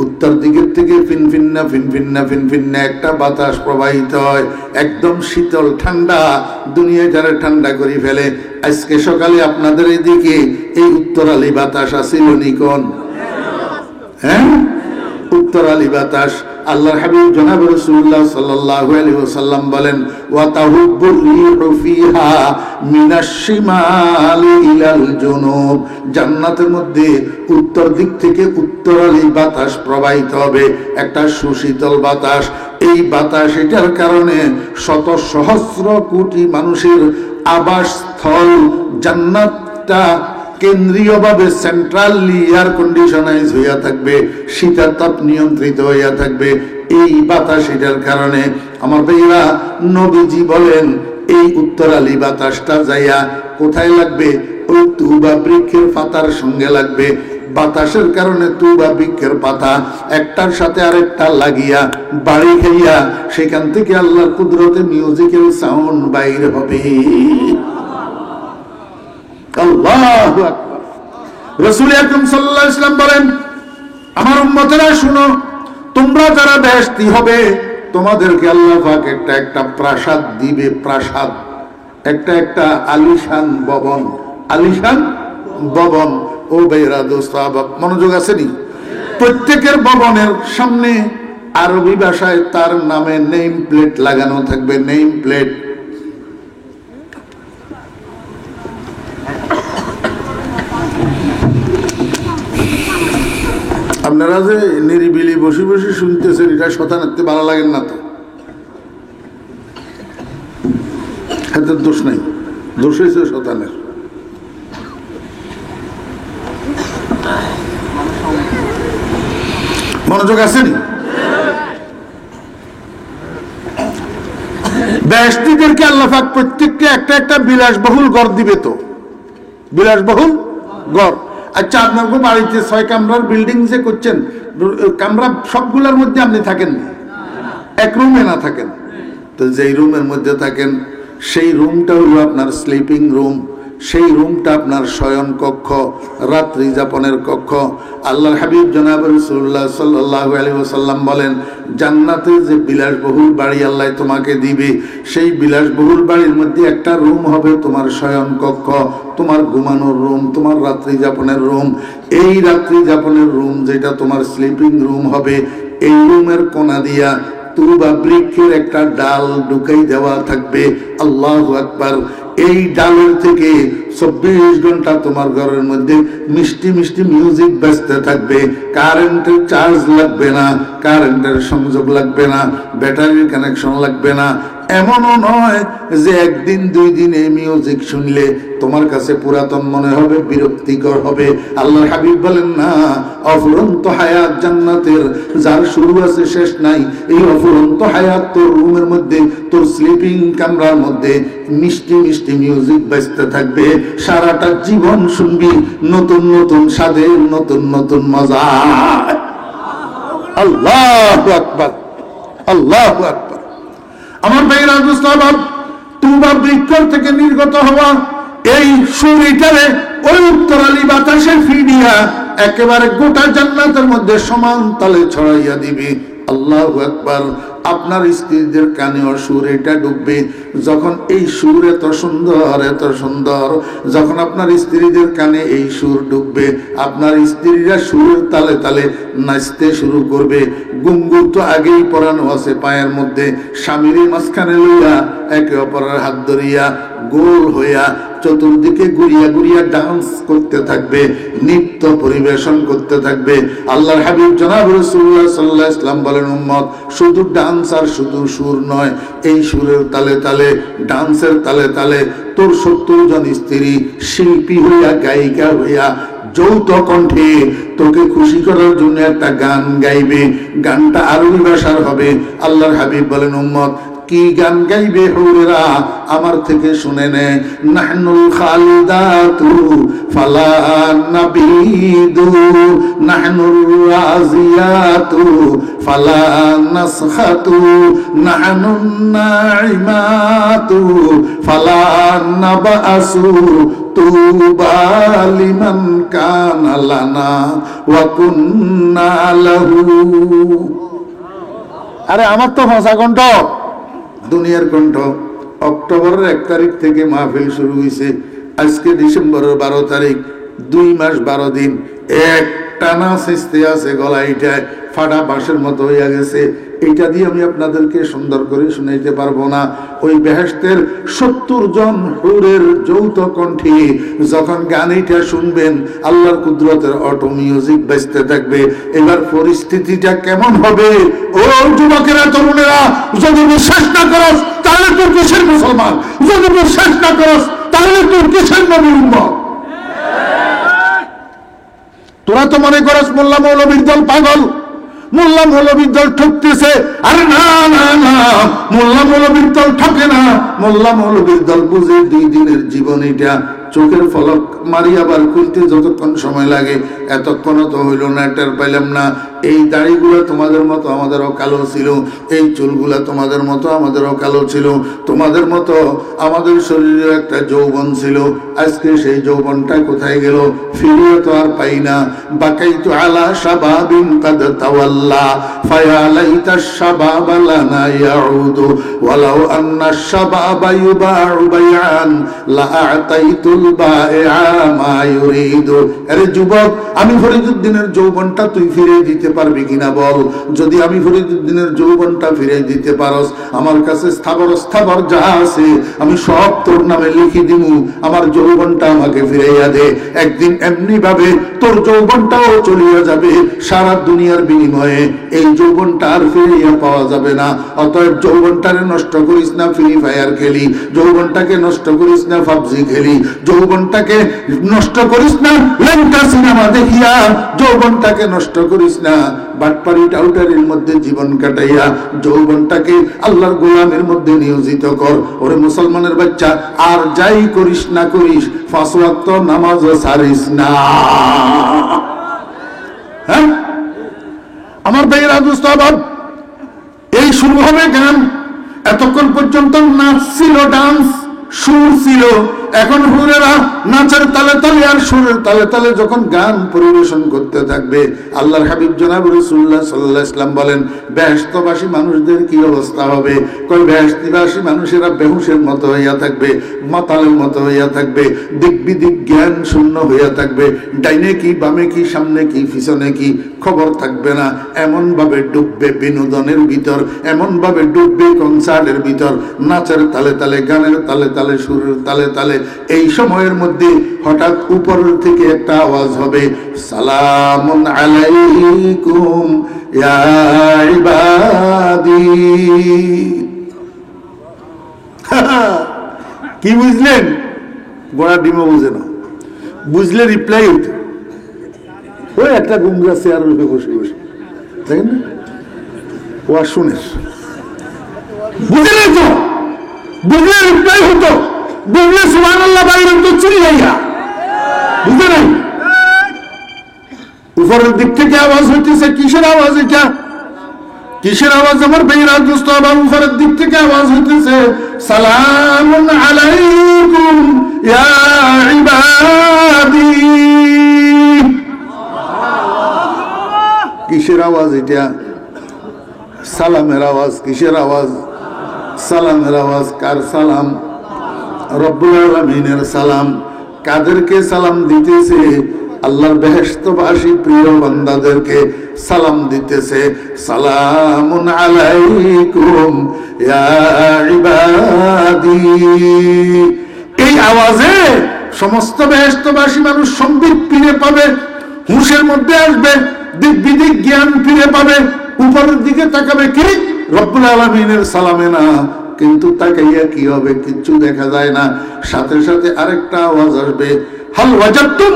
উত্তর দিকের থেকে ফিনফিন্না ফিনফিন্না ফিনফিন্না একটা বাতাস প্রবাহিত হয়, একদম শীতল ঠান্ডা, দুনিয়াটারে ঠান্ডা করে ফেলে। আজকে সকালে আপনাদের এদিকে এই উত্তরালি বাতাস আসিল নিকন? হ্যাঁ, উত্তরালি বাতাস। আল্লাহর হাবিব জনাব রাসূলুল্লাহ সাল্লাল্লাহু আলাইহি ওয়াসাল্লাম বলেন, ওয়া তাহুব্বুর রিহু ফিহা মিনাশ শিমালি ইলাল জুনুব। জান্নাতের মধ্যে উত্তর দিক থেকে উত্তরালি বাতাস প্রবাহিত হবে, একটা সুশীতল বাতাস। এই বাতাস, এটার কারণে শত সহস্র কোটি মানুষের আবাসস্থল জান্নাতটা কেন্দ্রীয়ভাবে সেন্ট্রালি এয়ার কন্ডিশনাইজ হইয়া থাকবে, শীতের তাপ নিয়ন্ত্রিত হইয়া থাকবে এই বাতাস। এটার কারণে আমার ভাইরা, নবীজি বলেন, এই উত্তরালি বাতাসটা যাইয়া কোথায় লাগবে? ওই তুবা বৃক্ষের পাতার সঙ্গে লাগবে। বাতাসের কারণে তুবা বৃক্ষের পাতা একটার সাথে আরেকটা লাগিয়া বাড়ি খাইয়া সেখান থেকে আল্লাহর কুদরতে মিউজিক্যাল সাউন্ড বাইর হবে। আল্লাহু আকবার। রাসূল আকরাম সাল্লাল্লাহু আলাইহি ওয়াসাল্লাম বলেন, আমার উম্মতেরা শুনো, তোমরা যারা বেহেশতি হবে, তোমাদেরকে আল্লাহ পাক একটা একটা প্রাসাদ দিবে। প্রাসাদ, একটা একটা আলিশান ভবন, আলিশান ভবন। ও ভাইরা, দোস্ত, মনোযোগ আছে নি? প্রত্যেকের ভবনের সামনে আরবি ভাষায় তার নামে নেম প্লেট লাগানো থাকবে, নেম প্লেট। আপনারা যে নিরিবিলি বসে বসে শুনতেছেন, এটা শতানাতে ভালো লাগেন না তো? হাতের দোষ নাই, দোষ হয়েছে শতানের। মনোযোগ আসেনি? বেহেশতীদেরকে আল্লাহ পাক প্রত্যেককে একটা একটা বিলাসবহুল ঘর দিবে। তো বিলাসবহুল ঘর। আচ্ছা, আপনার বাড়িতে 6 কামরার বিল্ডিং যে করছেন, কামরা সবগুলোর মধ্যে আপনি থাকেন না, এক রুমে না থাকেন। তো যেই রুমের মধ্যে থাকেন সেই রুমটা হলো আপনার স্লিপিং রুম, সেই রুমটা আপনার শয়ন কক্ষ, রাত্রি যাপনের কক্ষ। আল্লাহর হাবিব জনাব রাসূলুল্লাহ সাল্লাল্লাহু আলাইহি ওয়াসাল্লাম বলেন, জান্নাতে যে বিলাসবহুল বাড়ি আল্লাহ তোমাকে দিবে, সেই বিলাসবহুল বাড়ির মধ্যে একটা রুম হবে তোমার শয়ন কক্ষ, তোমার ঘুমানোর রুম, তোমার রাত্রি যাপনের রুম। এই রাত্রি যাপনের রুম যেটা তোমার স্লিপিং রুম হবে, এই রুমের কোনা দিয়া তুবা বৃক্ষের একটা ডাল ঢুকাই দেওয়া থাকবে। আল্লাহু আকবার। এই ডালের থেকে 24 ঘন্টা তোমার ঘরের মধ্যে মিষ্টি মিষ্টি মিউজিক বাজতে থাকবে। কারেন্টের চার্জ লাগবে না, কারেন্টের সংযোগ লাগবে না, ব্যাটারির কানেকশন লাগবে না। এমনও নয় যে একদিন 2 দিন এই মিউজিক শুনলে তোমার কাছে পুরাতন মনে হবে, বিরক্তিকর হবে। আল্লাহর হাবিব বলেন, না, অফুরন্ত হায়াত জান্নাতের, যার শুরু আছে শেষ নাই। এই অফুরন্ত হায়াত তোর রুমের মধ্যে, তোর স্লিপিং কামরার মধ্যে মিষ্টি মিষ্টি মিউজিক বাজতে থাকবে। সারাটা জীবন শুনবি নতুন নতুন স্বাদের, নতুন নতুন মজা। আল্লাহু আকবার, আল্লাহু আকবার। আমার ভাইরা মুসলমান, তুবা বৃক্ষ থেকে নির্গত হওয়া এই সুরিটারে ওই উত্তরালি বাতাসে ফিরিয়া একেবারে গোটা জান্নাতের মধ্যে সমান তালে ছড়াইয়া দিবি। আল্লাহু আকবার। আপনার স্ত্রীদের কানেও সুর এটা ঢুকবে। যখন এই সুর এত সুন্দর, এত সুন্দর, যখন আপনার স্ত্রীদের কানে এই সুর ঢুকবে, আপনার স্ত্রীরা সুরের তালে তালে নাচতে শুরু করবে। গুঙ্গুর তো আগেই পরানো আছে পায়ের মধ্যে, স্বামীর মাঝখানে লইয়া একে অপরের হাত ধরিয়া গোল হইয়া চতুর্দিকে ঘুরিয়া ঘুরিয়া ডান্স করতে থাকবে, নৃত্য পরিবেশন করতে থাকবে। আল্লাহর হাবিব জনাব রাসূলুল্লাহ সাল্লাল্লাহু আলাইহি ওয়াসাল্লাম বলেন, উম্মত, শুধু ডান্স আর শুধু সুর নয়, এই সুরের তালে তালে, ডান্সের তালে তালে তোর 70 জন স্ত্রী শিল্পী হইয়া, গায়িকা হইয়া যৌথ কণ্ঠে তোকে খুশি করার জন্য একটা গান গাইবে। গানটা আরবি ভাষার হবে। আল্লাহর হাবিব বলেন, উম্মত, কি গান গাইবে হুরেরা? আমার থেকে শুনে নে। নাহনুল খালিদাতু ফালা নাবিদু, নাহনুর রাজিয়াতু ফালা নাসখাতু, নাহনুন নাইমাতু ফালা নাবাসু, তুবা লিমান কানা লানা ওয়া কুন্না লাহু। আরে আমার তো ভাষা কণ্ঠ, দুনিয়ার কণ্ঠ। অক্টোবরের 1 তারিখ থেকে মাহফিল শুরু হয়েছে, আজকে ডিসেম্বরের 12 তারিখ, 2 মাস 12 দিন এক টানা সেচতে আছে, গলাইটায় ফাটা বাঁশের মতো হইয়া গেছে। এটা দিয়ে আমি আপনাদেরকে সুন্দর করে শুনাইতে পারবো না। ওই বেহেশতের 70 জন হুরের যৌথ কণ্ঠে যখন গানটা শুনবেন, আল্লাহর কুদরতের অটো মিউজিক বাজতে থাকবে। এবার পরিস্থিতিটা কেমন হবে? ও যুবকেরা, তরুণেরা, যদি বিশ্বাস না করস তাহলে তোর কিসের মুসলমান? যদি বিশ্বাস না করস তাহলে তোর কিসের নবীর উম্মত? তোরা তো মনে করস মোল্লা মৌলবীর দল পাগল, মোল্লা মৌলবীর দল ঠকতেছে। আরে না না না, মোল্লা মৌলবীর দল ঠকে না। মোল্লা মৌলবীর দল বুঝে 2 দিনের জীবন, এটা চোখের ফলক মারি আবার খুলতে যতক্ষণ সময় লাগে, এতক্ষণ তো হইল না, টের পাইলাম না। এই দাড়িগুলো তোমাদের মতো আমাদেরও কালো ছিল, এই চুলগুলা তোমাদের মতো আমাদেরও কালো ছিল, তোমাদের মতো আমাদের শরীরে একটা যৌবন ছিল। আজকে সেই যৌবনটা কোথায় গেল? ফিরিয়ে তো আর পাই না। বাকাইতু আলা শাবাবিন কাদ তাওয়াল্লা ফায়া লাইতা শাবাবা লানা ইয়াউদু ওয়ালাউ আন্না শাবাবা ইউবাউ বাইআন লা আতাইতু আরে যুবক, আমি ফরিদুদ্দিনের যৌবনটা তুই ফিরে দিতে পারবি কিনা বল। যদি আমি ফরিদুদ্দিনের যৌবনটা ফিরে দিতে পারস, আমার কাছে স্থাবর স্থাবর যা আছে আমি সব তোর নামে লিখে দিমু, আমার যৌবনটা আমাকে ফিরাইয়া দে। একদিন এমনি ভাবে তোর যৌবনটাও চলিয়া যাবে, সারা দুনিয়ার বিনিময়ে এই যৌবনটা আর ফিরিয়া পাওয়া যাবে না। অতএব যৌবনটারে নষ্ট করিস না ফ্রি ফায়ার খেলি, যৌবনটাকে নষ্ট করিস না পাবজি খেলি, যৌবনটাকে নষ্ট করিস না লেঙ্কা সিনেমা দেখিয়া, যৌবনটাকে নষ্ট করিস না বাটপারি টাউটারির মধ্যে জীবন কাটাইয়া, যৌবনটাকে আল্লাহর গোলামের মধ্যে নিয়োজিত কর। ওরে মুসলমানের বাচ্চা, আর যাই করিস না করিস 5 ওয়াক্ত নামাজও ছাড়িস না। হ্যাঁ আমার ভাইয়েরা, দোস্ত বাপ, এই শুরু হবে গান। এতক্ষণ পর্যন্ত নাচ ছিল, ডান্স, সুর ছিল। এখন হুরেরা নাচের তালে তালে আর সুরের তালে তালে যখন গান পরিবেশন করতে থাকবে, আল্লাহর হাবিব জনাব রাসূলুল্লাহ সাল্লাল্লাহু আলাইহি ওয়াসাল্লাম বলেন, বেহেশতবাসী মানুষদের কি অবস্থা হবে? কই বেহেশতবাসী মানুষেরা বেহুশের মতো হইয়া থাকবে, মাতালের মতো হইয়া থাকবে, দিক বিদিক জ্ঞান শূন্য হইয়া থাকবে, ডাইনে কি বামে কি সামনে কি পিছনে কি খবর থাকবে না। এমন ভাবে ডুববে বিনোদনের ভিতর, এমন ভাবে ডুববে কনসার্টের ভিতর, নাচের তালে তালে, গানের তালে তালে, সুরের তালে তালে। এই সময়ের মধ্যে হঠাৎ উপর থেকে একটা আওয়াজ হবে, সালামুন আলাইকুম ইয়া ইবাদি। কি বুঝলেন? বড়া ডিমো বুঝে না, বুঝলে রিপ্লাই হইত। ওই একটা গুমরা চেয়ার রূপে বসে বসে দেখেন না, ও আর শুনে বুঝলেন তো, বুঝলে রিপ্লাই হতো, বুঝলে সুবহানাল্লাহ বাইরে তো চিল্লাইয়া, বুঝে নাই? উপরের দিক থেকে আওয়াজ হইতেছে, কিসের আওয়াজ এটা? কিসের আওয়াজ আমার ভাইরা দোস্ত? আবার উপরের দিক থেকে আওয়াজ হইতেছে, সালামুন আলাইকুম ইয়া ইবাদি। কিসের আওয়াজ এটা? সালামের আওয়াজ। কিসের আওয়াজ? সালামের আওয়াজ। কার সালাম? রব্বুল আলামিনের সালাম। কাদেরকে সালাম দিতেছে? আল্লাহর বেহেশতবাসী প্রিয় বান্দাদেরকে সালাম দিতেছে। সালামুন আলাইকুম ইয়া ইবাদি। এই আওয়াজে সমস্ত বেহেশতবাসী মানুষ সম্বিত ফিরে পাবে, হুঁশের মধ্যে আসবে, দিক বিদিক জ্ঞান ফিরে পাবে। উপরের দিকে তাকাবে, কি রব্বুল আলামিনের সালামে না, কিন্তু তাকাইয়া কি হবে? কিচ্ছু দেখা যায় না। সাথে সাথে আরেকটা আওয়াজ আসবে, হাল ওয়াজাদতুম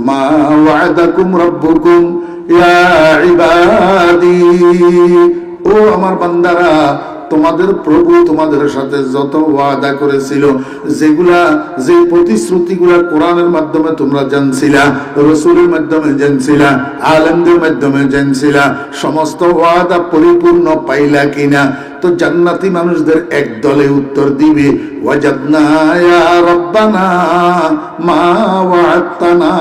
মা ওয়াদাকুম রাব্বুকুম ইয়া ইবাদি। ও আমার বান্দারা, তোমাদের প্রভু তোমাদের সাথে যত ওয়াদা করেছিল, যেগুলা, যে প্রতিশ্রুতিগুলা কোরআনের মাধ্যমে তোমরা জানছিলা, রাসূলের মাধ্যমে জানছিলা, আলেমদের মাধ্যমে জানছিলা, সমস্ত ওয়াদা পরিপূর্ণ পাইলা কিনা? তো জান্নাতি মানুষদের এক দলে উত্তর দিবে, ওয়াজাদনা ইয়া রাব্বানা মা ওয়া'আদতানা।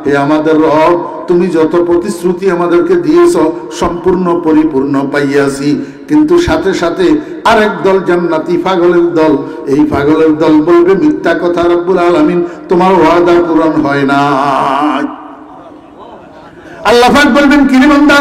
হে আমাদের রব, তুমি যত প্রতিশ্রুতি আমাদেরকে দিয়েছো সম্পূর্ণ পরিপূর্ণ পাইয়াছি। কিন্তু সাথে সাথে আরেক দল জান্নাতি পাগলের দল, এই পাগলের দল বলবে, মিথ্যা কথা, রব্বুল আলামিন তোমার ওয়াদা পূরণ হয় না। আল্লাহ পাক বলবেন, কিরে বান্দা,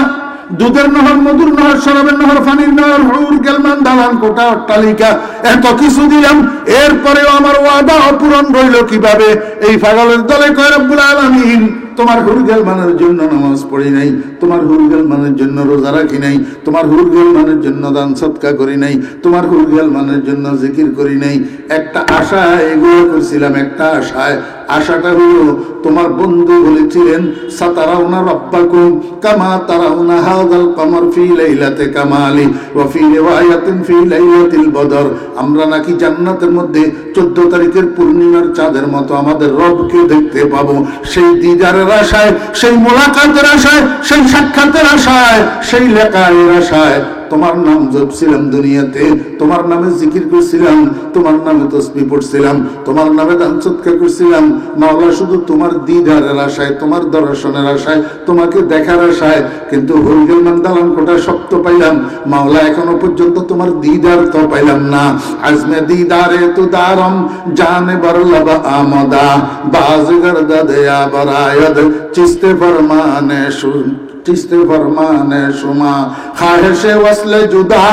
দুধের নহর, মধুর নহর, শরাবের নহর, পানির নহর, হুর গেলমান, দালান কোঠা, অট্টালিকা, এত কিছু দিলাম, এরপরেও আমার ওয়াদা অপূরণ রইল কিভাবে? এই পাগলের দলে কয়, রব্বুল আলামিন তোমার হুরগেল মানের জন্য নামাজ পড়ি নাই, তোমার হুরগেল মানের জন্য রোজা রাখি নাই, তোমার হুরগেল মানের জন্য দান সদকা করি নাই, তোমার হুরগেল মানের জন্য জিকির করি নাই। একটা আশা এগুলো করছিলাম, একটা আশায়, আশাটা হলো তোমার বন্ধু বলেছিলেন, সাতারাউনা রাব্বাকুম কামা তারাউনা হাযাল কমর ফি লাইলাতি কামালি ওয়া ফি রিওয়ায়াতিন ফি লাইলাতিল বদর। আমরা নাকি জান্নাতের মধ্যে 14 তারিখের পূর্ণিমার চাঁদের মতো আমাদের রবকে দেখতে পাবো। সেই দিদারের আশায়, সেই মোলাকাতের আশায়, সেই সাক্ষাতের আশায়, সেই লেখায়ের আশায় তোমার নাম জপছিলাম দুনিয়াতে, তোমার নামে জিকির করছিলাম, তোমার নামে তসবিহ পড়ছিলাম, তোমার নামে দান সদকা করছিলাম। মাওলা শুধু তোমার দিদারের আশায়, তোমার দর্শনের আশায়, তোমাকে দেখার আশায়, কিন্তু হরিগেল মান্দালাম কোটা শক্ত পাইলাম। মাওলা এখনো পর্যন্ত তোমার দিদার তো পাইলাম না। আজমে দিদারে তু দারম জানে বরলবা আমদা বাজগর দদয়া বরায়দ চিস্তে ফরমানে শুন চিস্তে ফরমানে শুমা খাহেশে ওয়াসলে জুদা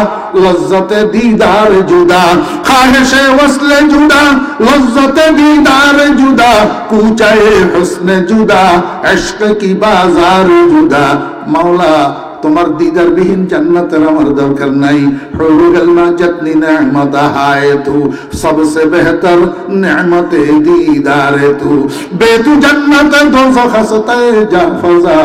লজ্জতে দিদার জুদা খাহেশে ওয়াসলে জুদা লজ্জতে দিদার জুদা কুচায়ে হুসনে জুদা ইশক কি বাজার জুদা। মাওলা তোমার দিদার বিহীন জান্নাতের আমার দরকার নাই। হুরুল মাজাতনি নেমত হায় তু সবসে বেহতর নেমতে দিদারে তু বেতু জান্নাত দোজখ সতায়ে জা ফজা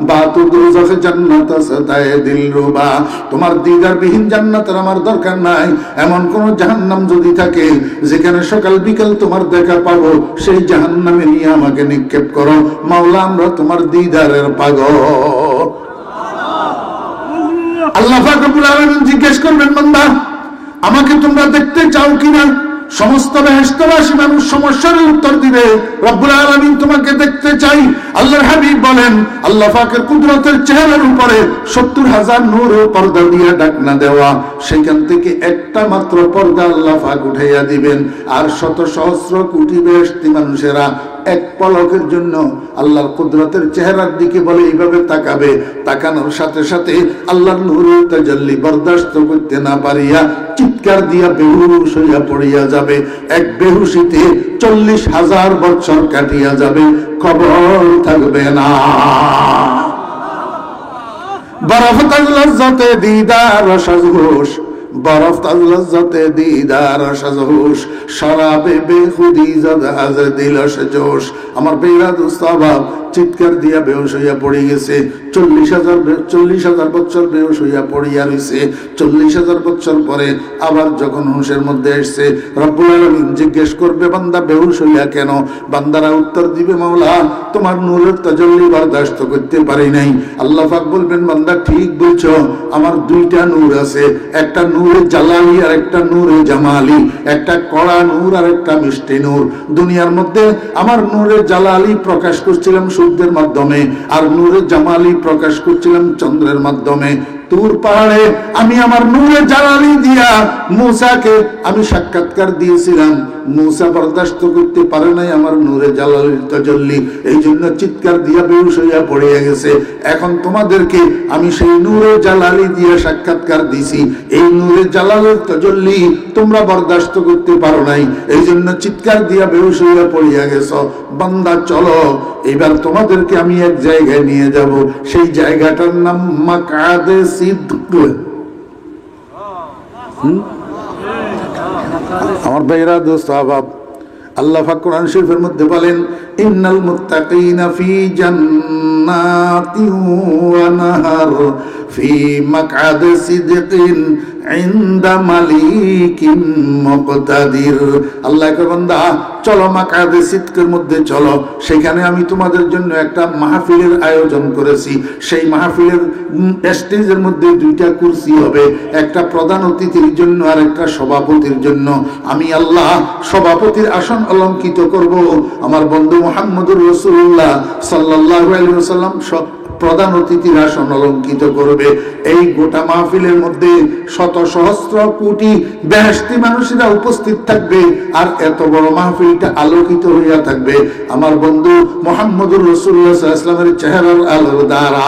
বাতু দোজখ জান্নাত সতায়ে দিলরুবা। তোমার দিদার বিহীন জান্নাতের আমার দরকার নাই। এমন কোন জাহান্নাম যদি থাকে যেখানে সকাল বিকাল তোমার দেখা পাবো, সেই জাহান্নামে নিয়ে আমাকে নিক্ষেপ করো। মাওলা আমরা তোমার দিদারের পাগল। আল্লাহ পাক রব্বুল আলামিন জিজ্ঞেস করবেন, বান্দা আমাকে তোমরা দেখতে চাও কিনা? সমস্ত বেহেশতবাসী মানুষ সমস্যার উত্তর দিবে, রব্বুল আলামিন তোমাকে দেখতে চাই। আল্লাহর হাবিব বলেন, আল্লাহ পাকের কুদরতের চেহারার উপরে 70,000 নূর পর্দা দিয়ে ঢাকনা দেওয়া, সেখান থেকে একটা মাত্র পর্দা আল্লাহ পাক উঠাইয়া দিবেন। আর শত সহস্র কোটি বেহেশতি মানুষেরা এক পলকের জন্য আল্লাহর কুদরতের চেহারার দিকে বলে এইভাবে তাকাবে। তাকানোর সাথে সাথে আল্লাহর নূরের তাজাল্লি বরদাস্ত করতে না পারিয়া চিৎকার দিয়া বেহুশ হইয়া পড়িয়া যাবে। এক বেহুশিতে 40,000 বছর কাটিয়া যাবে, খবর থাকবে না। বরফ তাজ লজ্জতে দিদার সাজগোশ, বরফ তাজ লজ্জতে দিদার সাজগোশ, শরাবে বেখুদি জদ আজ দিলশ জোশ। আমার বেরা দুস্তাবাব চিৎকার দিয়া বেহুশ হইয়া পড়ে গেছে। 40,000 বছর বেহুশ হইয়া পড়িয়া রইছে। 40,000 বছর পরে আবার যখন হুঁশের মধ্যে এসছে, রব্বুল আলামিন জিজ্ঞেস করবে, বান্দা বেহুশ হইয়া কেন? বান্দারা উত্তর দিবে, মাওলা তোমার নূরের তাজাল্লি বরদাস্ত করতে পারি নাই। আল্লাহ পাক বলবেন, বান্দা ঠিক বলছো, আমার দুইটা নূর আছে, একটা নূরে জালালি আর একটা নূরে জামালি, একটা কড়া নূর আর একটা মিষ্টি নূর। দুনিয়ার মধ্যে আমার নূরে জালালি প্রকাশ করছিলাম সূর্যের মাধ্যমে, আর নূরে জামালি প্রকাশ করছিলাম চন্দ্রের মাধ্যমে। তুর পাহাড়ে আমি আমার নূরে জালালি দিয়া মূসাকে আমি সাক্ষাৎকার দিয়েছিলাম। মূসা বরদাস্ত করতে পারে নাই আমার নূরে জালালির তাজাল্লি, এই জন্য চিৎকার দিয়া বেহুশ হইয়া পড়িয়া গেছে। এখন তোমাদেরকে আমি সেই নূরে জালালি দিয়ে সাক্ষাৎকার দিছি, এই নূরে জালালের তাজাল্লি তোমরা বরদাস্ত করতে পারো নাই, এই জন্য চিৎকার দিয়া বেহুশ হইয়া পড়িয়া গেছো। বান্দা চলো, এবার তোমাদেরকে আমি এক জায়গায় নিয়ে যাব, সেই জায়গাটার নাম মাকআদে সিদক। আমার ভাইরা দোস্ত আহবাব, আল্লাহ পাক কোরআন শরীফের মধ্যে বলেন, ইন্নাল মুত্তাকিনা ফি জান্নাতি ওয়া নাহার ফি মাকআদে সিদকিন ইনদা মালিকিন মুকতাদির। আল্লাহ কয়, বান্দা চলো মাকআদে সিদকের মধ্যে চলো, সেখানে আমি তোমাদের জন্য একটা মাহফিলের আয়োজন করেছি। সেই মাহফিলের স্টেজের মধ্যে দুইটা কুরসি হবে, একটা প্রধান অতিথির জন্য আর একটা সভাপতির জন্য। আমি আল্লাহ সভাপতির আসন অলঙ্কিত করব, আমার বন্ধু মুহাম্মদুর রাসূলুল্লাহ সাল্লাল্লাহু আলাইহি ওয়াসাল্লাম প্রধান অতিথির আসন অলঙ্কিত করবে। এই গোটা মাহফিলের মধ্যে শত সহস্র কোটি বেহেশতি মানুষেরা উপস্থিত থাকবে, আর এত বড় মাহফিলটা আলোকিত হইয়া থাকবে আমার বন্ধু মুহাম্মদুর রাসূলুল্লাহ সাল্লাল্লাহু আলাইহি ওয়াসাল্লামের চেহারার আলোর দ্বারা।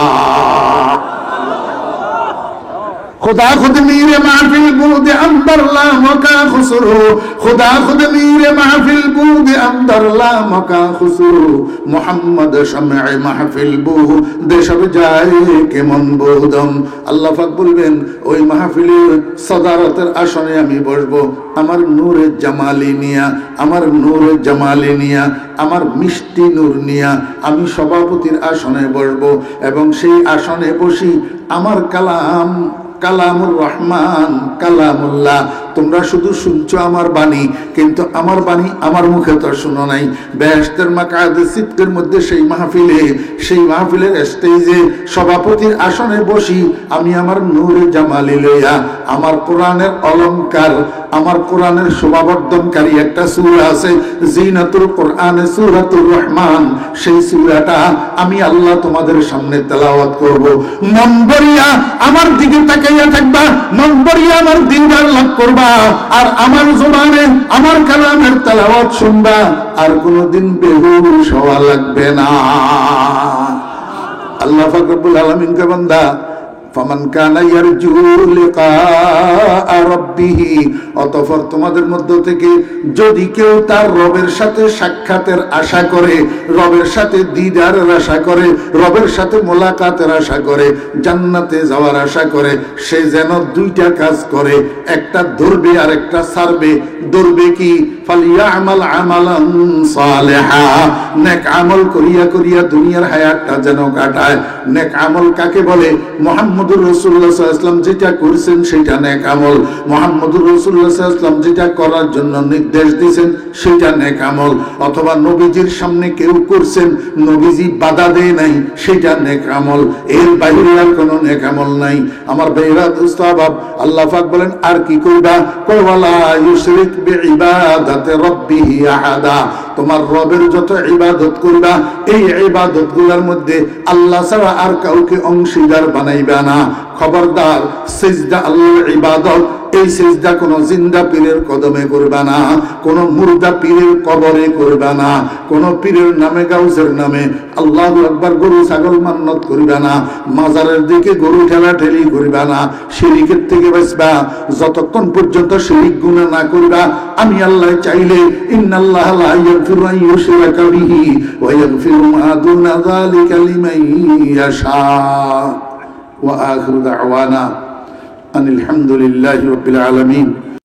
खुदा खुद मीरे महफिल बूद अंदर ला मका खुसरो, खुदा खुद मीरे महफिल बूद अंदर ला मका खुसरो, मोहम्मद शमअ महफिल बू देशब जाए के मन बोदम। আল্লাহ পাক বলবেন, ওই মাহফিলের সদারতের আসনে আমি বসবো আমার নূরে জামালি নিয়া, আমার নূরে জামালি নিয়া, আমার মিষ্টি নূর নিয়া আমি সভাপতির আসনে বসবো, এবং সেই আসনে বসি আমার কালাম কালামুর রহমান কালামুল্লাহ তোমরা শুধু শুনছো আমার বাণী, কিন্তু আমার বাণী আমার মুখে তো শুনো নাই। বেহেশতের মাকাদে সিদকের মধ্যে সেই মাহফিলের স্টেজে সভাপতির আসনে বসি আমি আমার নূরে জামালি লইয়া, আমার কোরআনের অলংকার, আমার কোরআনের শোভাবর্ধনকারী একটা সূরা আছে জিনাতুল কোরআনে সূরাতুর রহমান, সেই সূরাটা আমি আল্লাহ তোমাদের সামনে তেলাওয়াত করব। মন ভরিয়া আমার দিকে তাকাইয়া থাকবা, মন ভরিয়া আমার দিনদার লাভ করবা, আর আমার জবানে আমার কালামের তেলাওয়াত শুনবা, আর কোনোদিন বেহুশ হওয়া লাগবে না। আল্লাহ পাক রব্বুল আলামিন কে বান্দা ফামান কানা ইয়ারজু লিকা রাব্বিহ, অতঃপর তোমাদের মধ্য থেকে যদি কেউ তার রবের সাথে সাক্ষাতের আশা করে, রবের সাথে দিদারের আশা করে, রবের সাথে মোলাকাতের আশা করে, জান্নাতে যাওয়ার আশা করে, সে যেন দুইটা কাজ করে, একটা ধরবে আর একটা ছাড়বে। ধরবে কি? ফালিয়ামাল আমালান সালিহা, নেক আমল করিয়া করিয়া দুনিয়ার হায়াতটা যেন কাটায়। নেক আমল কাকে বলে? মুহাম্মদুর রাসূলুল্লাহ সাল্লাল্লাহু আলাইহি ওয়াসাল্লাম যেটা করেছেন সেটা নেক আমল। মুহাম্মদুর রাসূলুল্লাহ সাল্লাল্লাহু আলাইহি ওয়াসাল্লাম যেটা করার জন্য নির্দেশ দিয়েছেন সেটা নেক আমল। অথবা নবীজির সামনে কেউ করছেন, নবীজি বাধা দেয় নাই, সেটা নেক আমল। এর বাইরে আর কোনো নেক আমল নাই। আমার ভাইরা দোস্তাবাব, আল্লাহ পাক বলেন আর কি করবা? ওয়ালা ইউশরিক বিইবাদাতি রাব্বিহি আহাদা, তোমার রবের যত ইবাদত করবা এই ইবাদতগুলোর মধ্যে আল্লাহ ছাড়া আর কাউকে অংশীদার বানাইবা না। খবরদার, সিজদা আল্লাহর ইবাদত, এই সিজদা কোনো জিন্দা পীরের কদমে করবা না, কোনো মুর্দা পীরের কবরে করবা না, কোনো পীরের নামে গাউসের নামে আল্লাহু আকবার গরু ছাগল মান্নত করবা না, মাজারের দিকে গরু ঠেলা ঠেলি করবা না। শিরিকের থেকে বাঁচবা, যতক্ষণ পর্যন্ত শিরিক গুনাহ না করবা আমি আল্লাহ চাইলে ইন্নাল্লাহা লা ইয়াগফিরু আন ইউশরাকা বিহি ওয়া ইয়াগফিরু মা দুনা যালিকা লিমান ইয়াশা। ওয়া আখিরু দাওয়ানা আনিল হামদুলিল্লাহি রাব্বিল আলামিন।